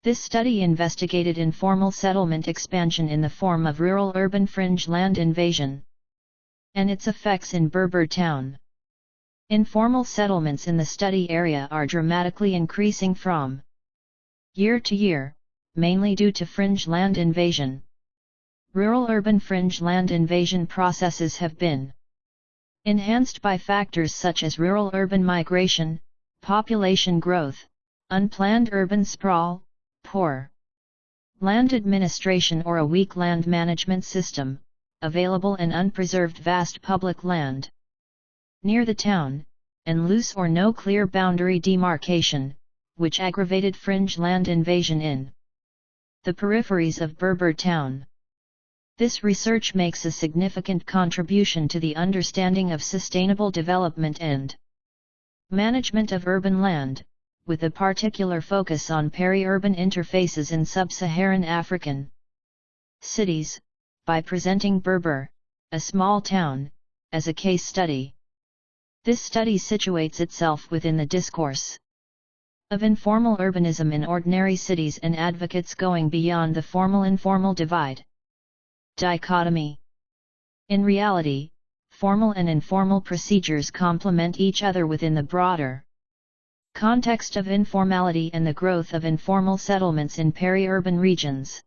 This study investigated informal settlement expansion in the form of rural-urban fringe land invasion and its effects in Berber town. Informal settlements in the study area are dramatically increasing from year to year, mainly due to fringe land invasion. Rural-urban fringe land invasion processes have been enhanced by factors such as rural-urban migration, population growth, unplanned urban sprawl, poor land administration or a weak land management system, available and unpreserved vast public land near the town, and loose or no clear boundary demarcation, which aggravated fringe land invasion in the peripheries of Berber town. This research makes a significant contribution to the understanding of sustainable development and management of urban land, with a particular focus on peri-urban interfaces in sub-Saharan African cities, by presenting Berber, a small town, as a case study. This study situates itself within the discourse of informal urbanism in ordinary cities and advocates going beyond the formal-informal divide. Dichotomy. In reality, formal and informal procedures complement each other within the broader context of informality and the growth of informal settlements in peri-urban regions.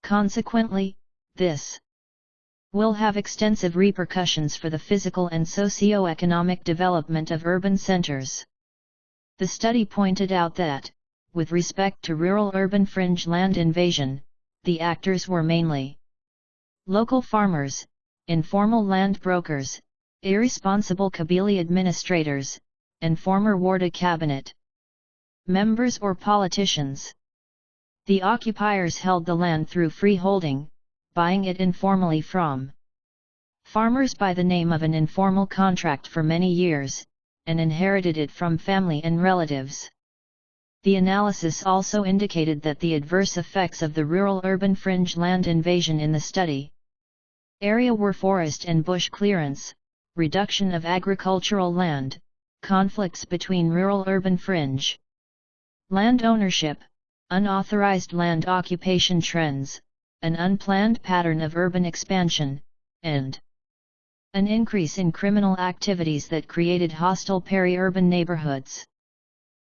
Consequently, this will have extensive repercussions for the physical and socio-economic development of urban centers. The study pointed out that, with respect to rural-urban fringe land invasion, the actors were mainly local farmers, informal land brokers, irresponsible Kabyle administrators, and former Warda cabinet members or politicians. The occupiers held the land through freeholding, buying it informally from farmers by the name of an informal contract for many years, and inherited it from family and relatives. The analysis also indicated that the adverse effects of the rural-urban fringe land invasion in the study area were forest and bush clearance, reduction of agricultural land, conflicts between rural-urban fringe land ownership, unauthorized land occupation trends, an unplanned pattern of urban expansion, and an increase in criminal activities that created hostile peri-urban neighborhoods.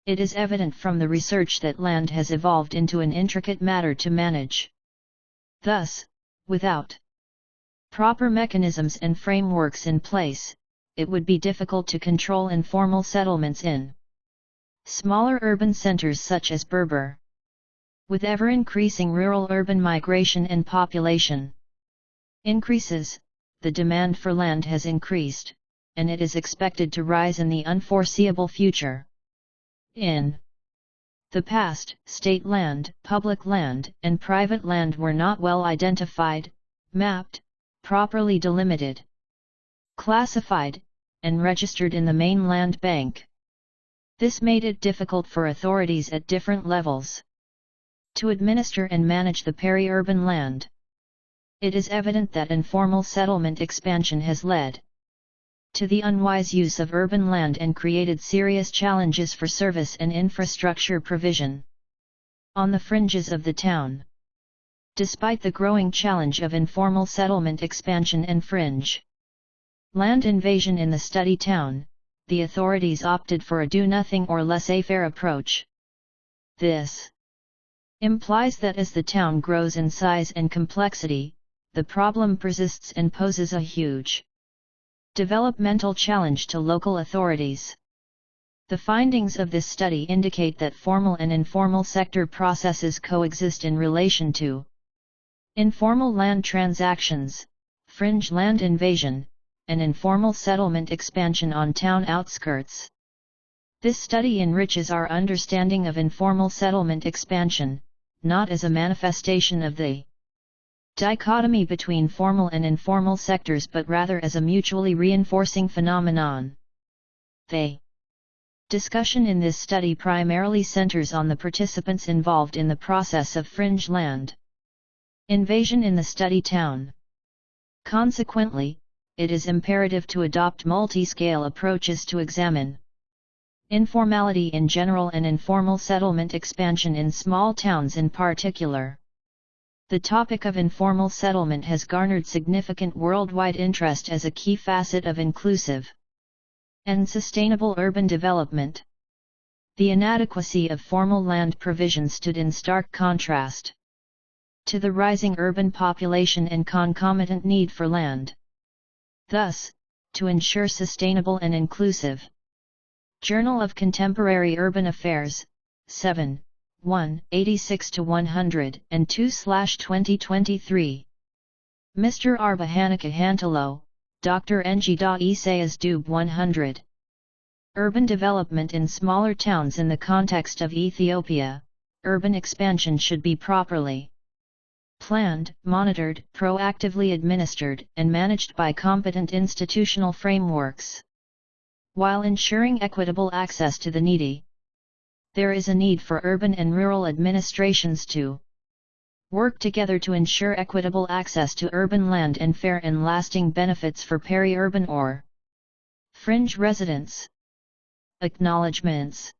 It is evident from the research that land has evolved into an intricate matter to manage. Thus, without proper mechanisms and frameworks in place, it would be difficult to control informal settlements in smaller urban centers such as Berber. With ever-increasing rural-urban migration and population increases, the demand for land has increased, and it is expected to rise in the unforeseeable future. In the past, state land, public land, and private land were not well identified, mapped, properly delimited, classified, and registered in the main land bank. This made it difficult for authorities at different levels to administer and manage the peri-urban land. It is evident that informal settlement expansion has led to the unwise use of urban land and created serious challenges for service and infrastructure provision on the fringes of the town. Despite the growing challenge of informal settlement expansion and fringe land invasion in the study town, the authorities opted for a do-nothing or laissez-faire approach. This implies that as the town grows in size and complexity, the problem persists and poses a huge developmental challenge to local authorities. The findings of this study indicate that formal and informal sector processes coexist in relation to informal land transactions, fringe land invasion, and informal settlement expansion on town outskirts. This study enriches our understanding of informal settlement expansion, not as a manifestation of the dichotomy between formal and informal sectors but rather as a mutually reinforcing phenomenon. The discussion in this study primarily centers on the participants involved in the process of fringe land invasion in the study town. Consequently, it is imperative to adopt multi-scale approaches to examine Informality in general and informal settlement expansion in small towns in particular. The topic of informal settlement has garnered significant worldwide interest as a key facet of inclusive and sustainable urban development. The inadequacy of formal land provision stood in stark contrast to the rising urban population and concomitant need for land. Thus, to ensure sustainable and inclusive Journal of Contemporary Urban Affairs, 7, 1, 86-102/2023. Mr. Arba Hanika Hantalo, Dr. Ng Isaias Dub 100. Urban development in smaller towns. In the context of Ethiopia, urban expansion should be properly planned, monitored, proactively administered, and managed by competent institutional frameworks, while ensuring equitable access to the needy. There is a need for urban and rural administrations to work together to ensure equitable access to urban land and fair and lasting benefits for peri-urban or fringe residents. Acknowledgements.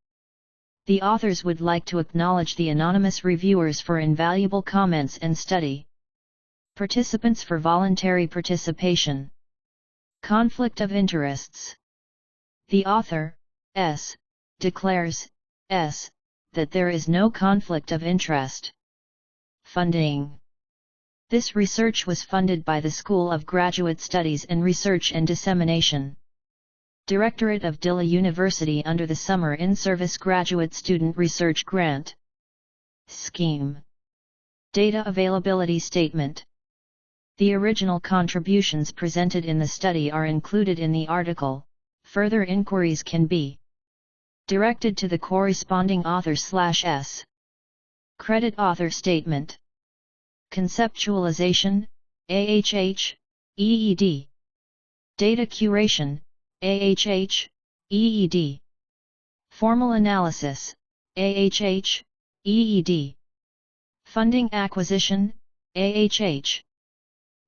The authors would like to acknowledge the anonymous reviewers for invaluable comments and study participants for voluntary participation. Conflict of interests. The author, S., declares, S., that there is no conflict of interest. Funding. This research was funded by the School of Graduate Studies and Research and Dissemination, Directorate of Dilla University under the Summer In-Service Graduate Student Research Grant Scheme. Data Availability Statement. The original contributions presented in the study are included in the article. Further inquiries can be directed to the corresponding author/s. Credit author statement. Conceptualization, AHH, EED. Data curation, AHH, EED. Formal analysis, AHH, EED. Funding acquisition, AHH.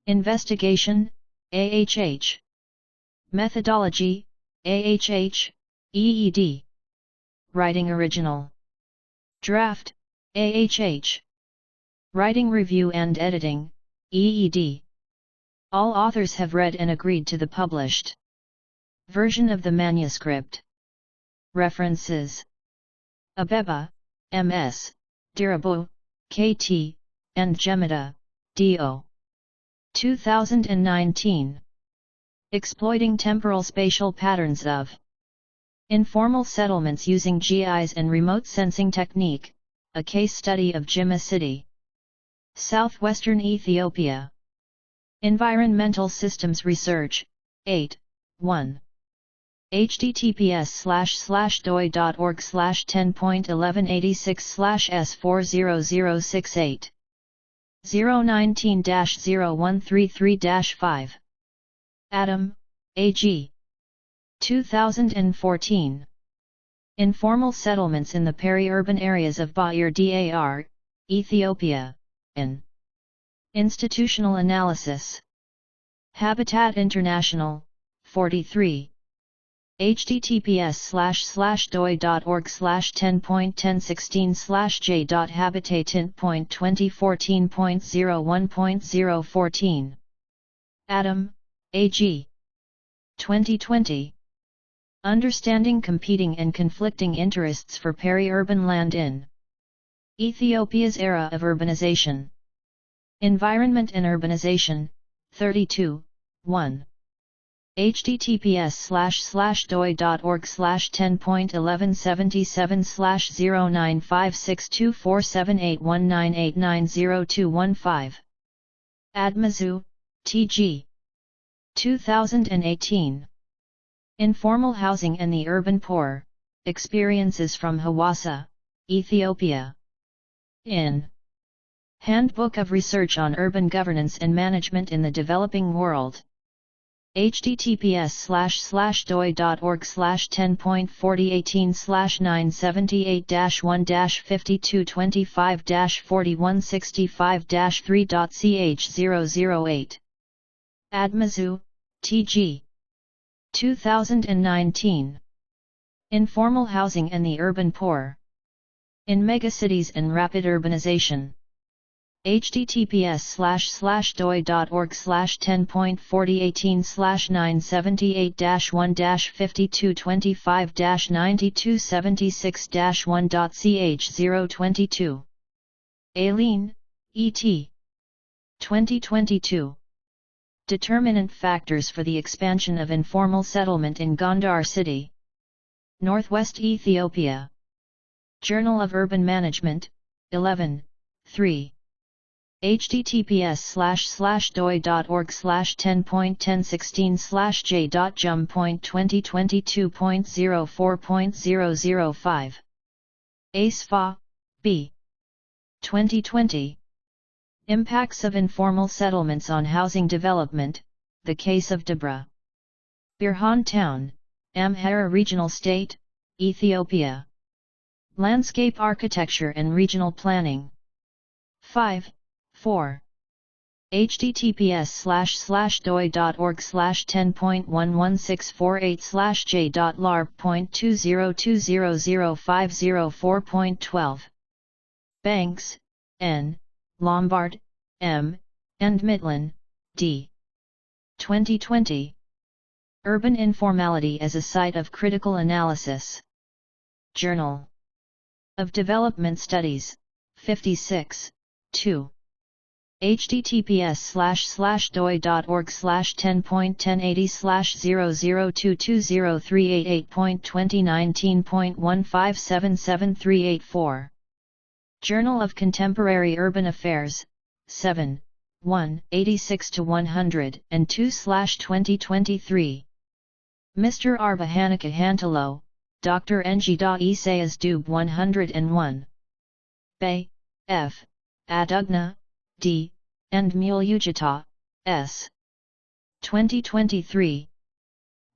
Investigation, AHH. Methodology, AHH, EED. Writing original. Draft, AHH. Writing review and editing, EED. All authors have read and agreed to the published version of the manuscript. References. Abeba, M.S., Dirabu, K.T., and Gemida, D.O. 2019. Exploiting Temporal Spatial Patterns of Informal Settlements Using GIS and Remote Sensing Technique, a Case Study of Jimma City, Southwestern Ethiopia. Environmental Systems Research, 8, 1. https://doi.org/10.1186/S40068 019-0133-5. Adam, A.G. 2014. Informal Settlements in the Peri-Urban Areas of Bahir Dar, Ethiopia, in Institutional Analysis. Habitat International, 43. https://doi.org/10.1016/j.habitat.2014.01.014. Adam, A.G. 2020. Understanding Competing and Conflicting Interests for Peri-Urban Land in Ethiopia's Era of Urbanization. Environment and Urbanization, 32, 1. https://doi.org/10.1177/0956247819890215. Admazu, T.G. 2018. Informal Housing and the Urban Poor, Experiences from Hawassa, Ethiopia. In Handbook of Research on Urban Governance and Management in the Developing World. https://doi.org/10.4818/978-1-5225-4165-3.ch008. Admazu, T.G. 2019. Informal housing and the urban poor. In megacities and rapid urbanization. https://doi.org/10.4018/978-1-5225-9276-1.ch022. Aileen, E.T. 2022. Determinant factors for the expansion of informal settlement in Gondar city, Northwest Ethiopia. Journal of Urban Management, 11, 3. https://doi.org/10.1016/j.jum.2022.04.005. ACE-FA, B. 2020. Impacts of informal settlements on housing development, the case of Debra. Birhan Town, Amhara Regional State, Ethiopia. Landscape Architecture and Regional Planning. 5, 4. https://doi.org/10.1164/8/j.larp.20200504.12. Banks, N., Lombard, M., and Mitlin, D. 2020. Urban Informality as a Site of Critical Analysis. Journal of Development Studies, 56, 2. https://doi.org/10.1080/0022038.2019.15773884. Journal of Contemporary Urban Affairs, 7, 1, 86-100, 2/2023. Mr. Arba Hanika Hantalo, Dr. Ng. Isaias Dub 101. Bay, F. Adugna, D., and Mulujita, S. 2023.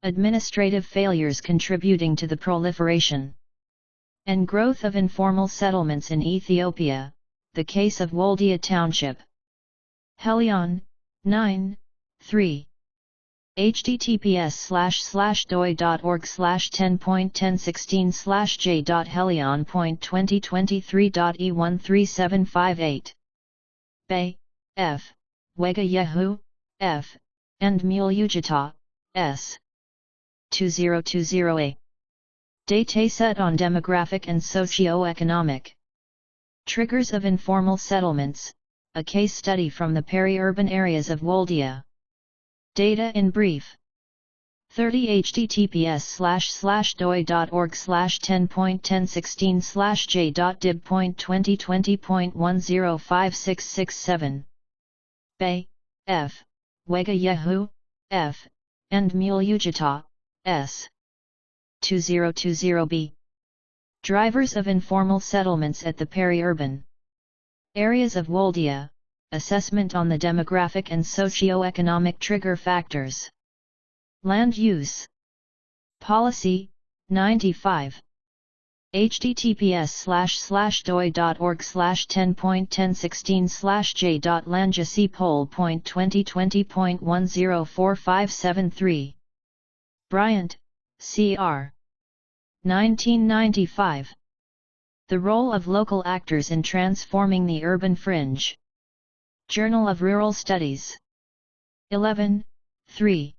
Administrative failures contributing to the proliferation and growth of informal settlements in Ethiopia, the case of Woldia Township. Helion, 9, 3. https://doi.org/10.1016/j.helion.2023.e13758. Bay, F. Wega Yehu, F. and Mulujita, S. 2020a. Dataset on demographic and socio-economic triggers of informal settlements, a case study from the peri-urban areas of Woldia. Data in brief. 30 https://doi.org/10.1016/j.dib.2020.105667. Bay, F. Wega Yehu, F. and Mulujita, S. 2020b. Drivers of informal settlements at the peri-urban areas of Woldia, assessment on the demographic and socio-economic trigger factors. Land use policy, 95. https://doi.org/10.1016/j.landjacpol.2020.104573. Bryant, C.R. 1995. The Role of Local Actors in Transforming the Urban Fringe. Journal of Rural Studies. 11, 3.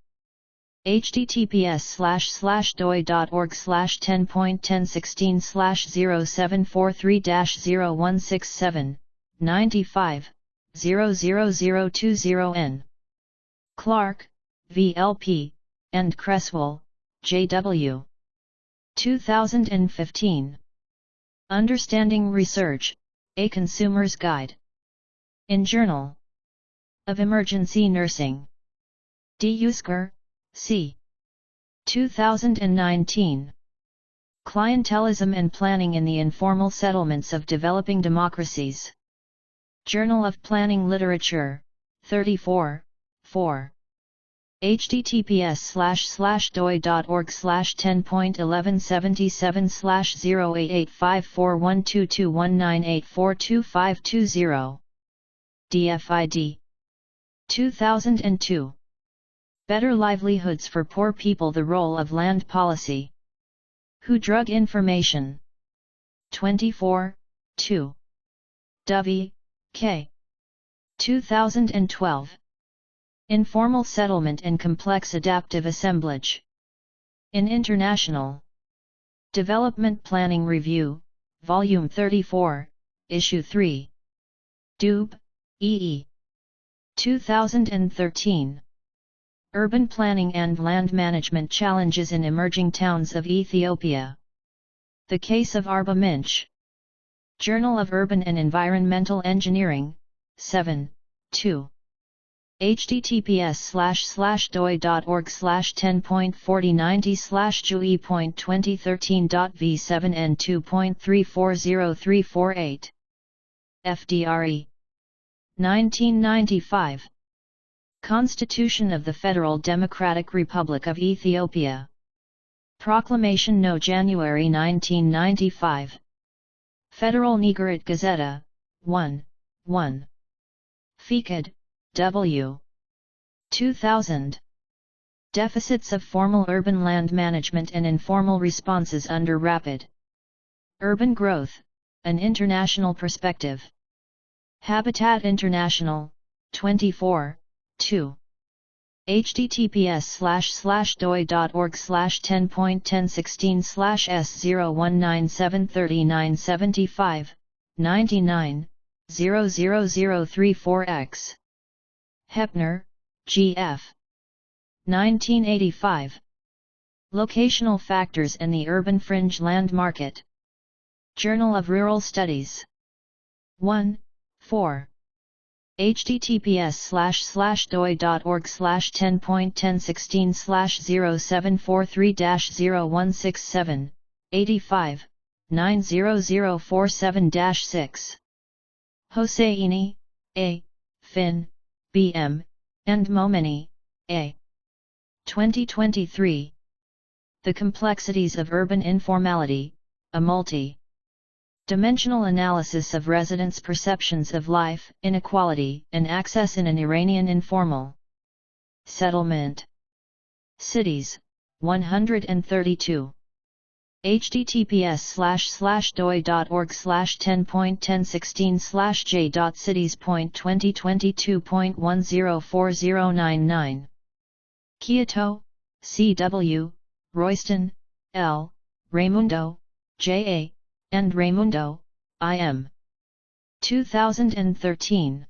https://doi.org/10.1016/0743-0167, 95, 00020N. Clark, V.L.P., and Cresswell, J.W. 2015. Understanding Research, A Consumer's Guide. In Journal of Emergency Nursing. D. Usker, C. 2019. Clientelism and Planning in the Informal Settlements of Developing Democracies. Journal of Planning Literature, 34, 4. https://doi.org/10.1177/08854122198422520. DFID. 2002. Better Livelihoods for Poor People: The Role of Land Policy. Who Drug Information 24, 2. Dovey, K. 2012. Informal Settlement and Complex Adaptive Assemblage. In International Development Planning Review, Volume 34, Issue 3. Dube, E.E. 2013. Urban Planning and Land Management Challenges in Emerging Towns of Ethiopia. The Case of Arba Minch. Journal of Urban and Environmental Engineering, 7, 2. https://doi.org/10.4090/jue.2013.v7n2.340348. FDRE. 1995. Constitution of the Federal Democratic Republic of Ethiopia. Proclamation No. January 1995. Federal Niggerit Gazeta, 1, 1. Fekid, W. 2000. Deficits of Formal Urban Land Management and Informal Responses under Rapid Urban Growth, An International Perspective. Habitat International, 24, 2. https://doi.org/10.1016/s01973975, 99, 00034x. Hepner, G.F. 1985. Locational Factors and the Urban Fringe Land Market. Journal of Rural Studies. 1, 4. https://doi.org/10.1016/0743-0167, 85, 90047-6. Hosseini, A., Finn, B.M., and Momeni, A. 2023. The Complexities of Urban Informality, a multi-dimensional analysis of residents' perceptions of life, inequality, and access in an Iranian informal settlement. Cities, 132. https://doi.org/10.1016/j.cities.2022.104099. Kyoto, C.W., Royston, L., Raimundo, J.A., and Raimundo, I.M. 2013.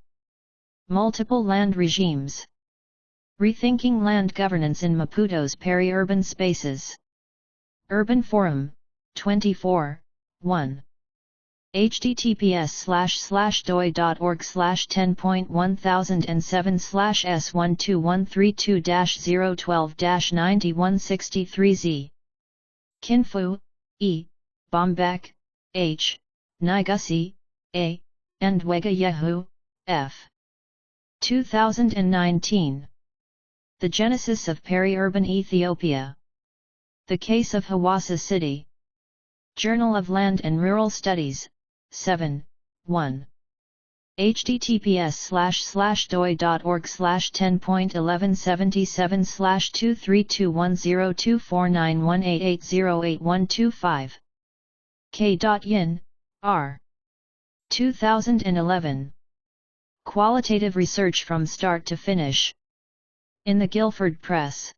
Multiple Land Regimes. Rethinking Land Governance in Maputo's Peri-Urban Spaces. Urban Forum, 24, 1. https://doi.org/10.1007/s12132-012-9163z. Kinfu, E., Bombeck, H., Nigussi, A., and Wegayehu, F. 2019. The Genesis of Peri-Urban Ethiopia. The Case of Hawassa City. Journal of Land and Rural Studies, 7, 1. https://doi.org/10.1177/23210249188088125. K.Yin, R. 2011. Qualitative Research from Start to Finish. In the Guilford Press.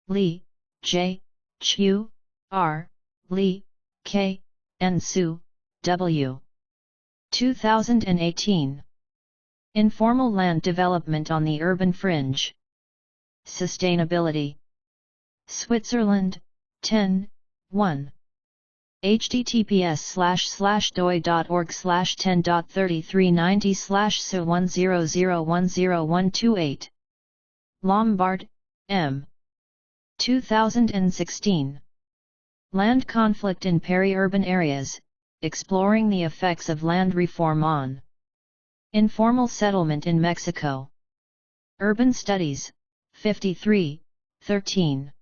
Lee, J., Chu, R., Lee, K., and Su, W. 2018. Informal Land Development on the Urban Fringe. Sustainability. Switzerland, 10, 1. https://doi.org/10.3390/SU10010128. Lombard, M. 2016. Land Conflict in Peri-Urban Areas, Exploring the Effects of Land Reform on Informal Settlement in Mexico. Urban Studies, 53, 13.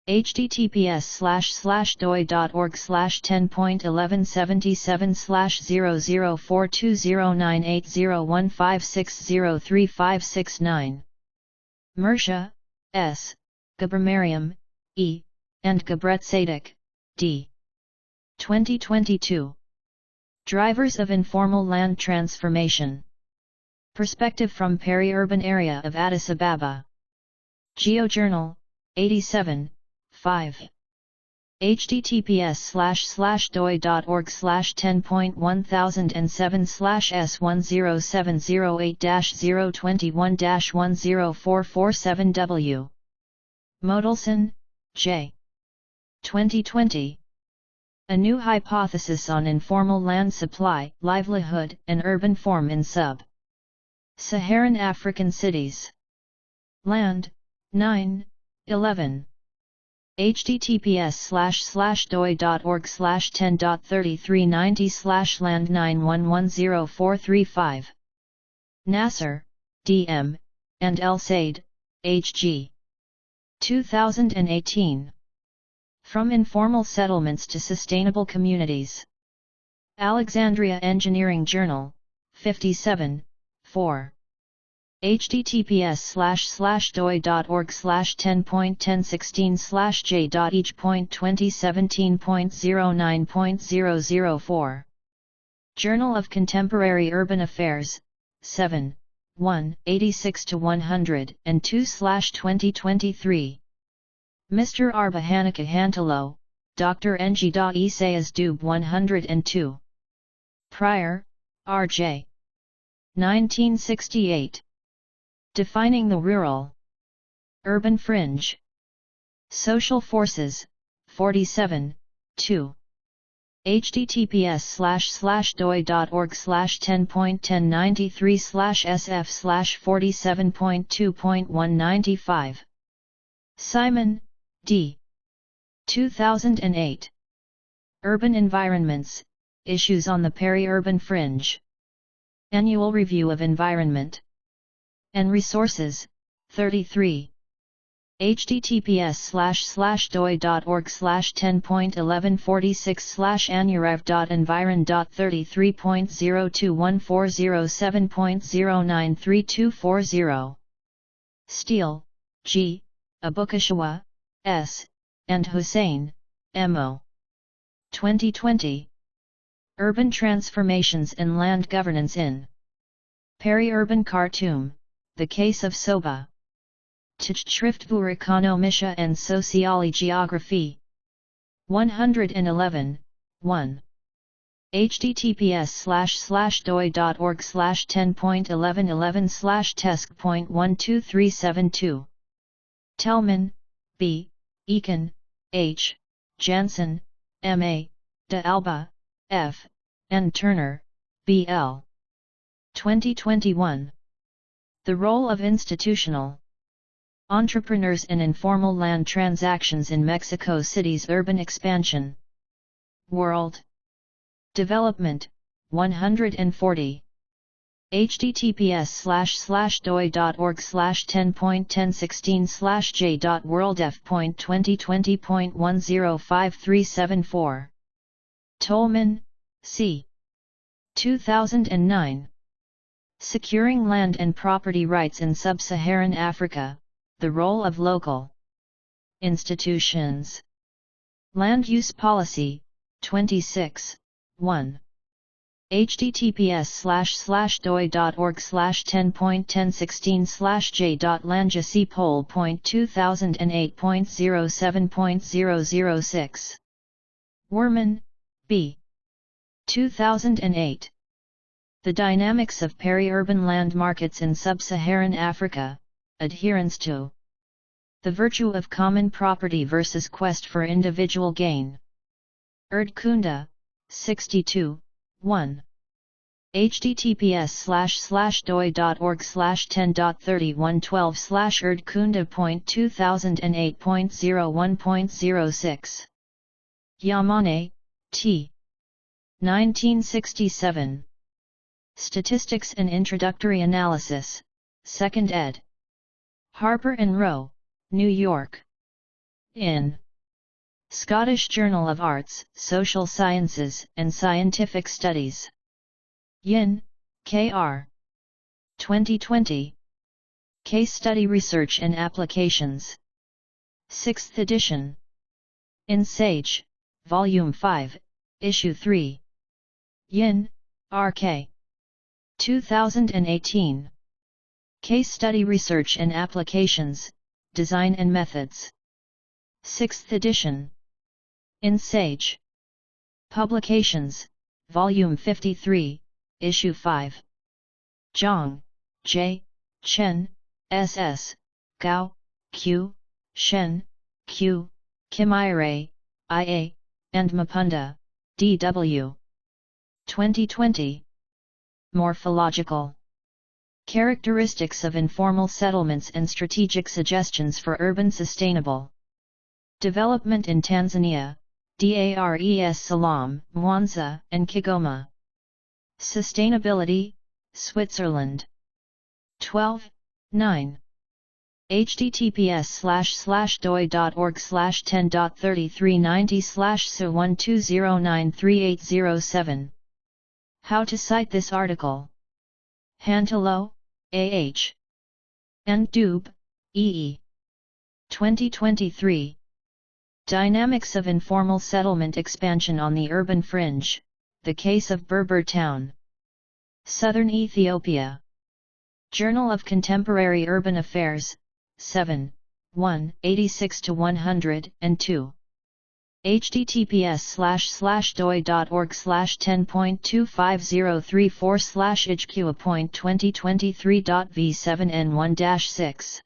https://doi.org/10.1177/00420980156035669. Mersha, S., Gabramariam, E., and Gabret Sadik, D. 2022. Drivers of Informal Land Transformation. Perspective from Peri-Urban Area of Addis Ababa. GeoJournal, 87, 5. https://doi.org/10.1007/s10708-021-10447W. Modelson, J. 2020. A new hypothesis on informal land supply, livelihood, and urban form in sub-Saharan African cities. Land, 9, 11. https://doi.org/10.3390/land91104335. Nasser, D.M., and El Said, H.G. 2018. From Informal Settlements to Sustainable Communities. Alexandria Engineering Journal, 57, 4. https://doi.org/10.1016/j.each.2017.09.004. Journal of Contemporary Urban Affairs, 7, 1, 86-102/2023. Mr. Arba Hanika Hantalo, Dr. Ng. Isaias Dub 102. Pryor, R.J. 1968. Defining the Rural Urban Fringe. Social Forces, 47, 2. https://doi.org/10.1093/sf/47.2.195. Simon, D. 2008. Urban Environments, Issues on the Peri-Urban Fringe. Annual Review of Environment and Resources, 33. https://doi.org/10.1146/anurav.environ.33.021407.093240. Steele, G., Abukashwa, S., and Hussein, M.O. 2020. Urban Transformations in Land Governance in Peri-Urban Khartoum, The Case of Soba. Tijdschrift voor Economische en Sociale Geografie. 111, 1. https://doi.org/10.1111/tesk.12372. Telman, B., Eakin, H., Jansen, M.A., De Alba, F., and Turner, B.L. 2021. The Role of Institutional Entrepreneurs in Informal Land Transactions in Mexico City's Urban Expansion. World Development, 140. https://doi.org/10.1016/j.worldf.2020.105374. Tolman, C. 2009. Securing Land and Property Rights in Sub-Saharan Africa, The Role of Local Institutions. Land Use Policy, 26, 1. https://doi.org/10.1016/j.landjacpol.2008.07.006. Werman, B. 2008. The Dynamics of Peri-Urban Land Markets in Sub-Saharan Africa, Adherence to the Virtue of Common Property versus Quest for Individual Gain. Erdkunde, 62, 1. https://doi.org/10.3112/erdkunde.2008.01.06. Yamane, T. 1967. Statistics and Introductory Analysis, 2nd ed. Harper & Row, New York. In Scottish Journal of Arts, Social Sciences and Scientific Studies. Yin, K.R. 2020. Case Study Research and Applications. 6th edition. In Sage, Volume 5, Issue 3. Yin, R.K. 2018. Case Study Research and Applications, Design and Methods. 6th edition. In Sage. Publications, Volume 53, Issue 5. Zhang, J., Chen, S.S., Gao, Q., Shen, Q., Kimire, I.A., and Mapunda, D.W. 2020. Morphological characteristics of informal settlements and strategic suggestions for urban sustainable development in Tanzania, Dar es Salaam, Mwanza, and Kigoma. Sustainability, Switzerland. 12.9. https://doi.org/10.3390/SU12093807. How to cite this article. Hantalo, A.H. and Dube, E.E. 2023. Dynamics of Informal Settlement Expansion on the Urban Fringe, The Case of Berber Town. Southern Ethiopia. Journal of Contemporary Urban Affairs, 7, 1, 86-102. https://doi.org/10.25034/HQ.2023.v7n1-6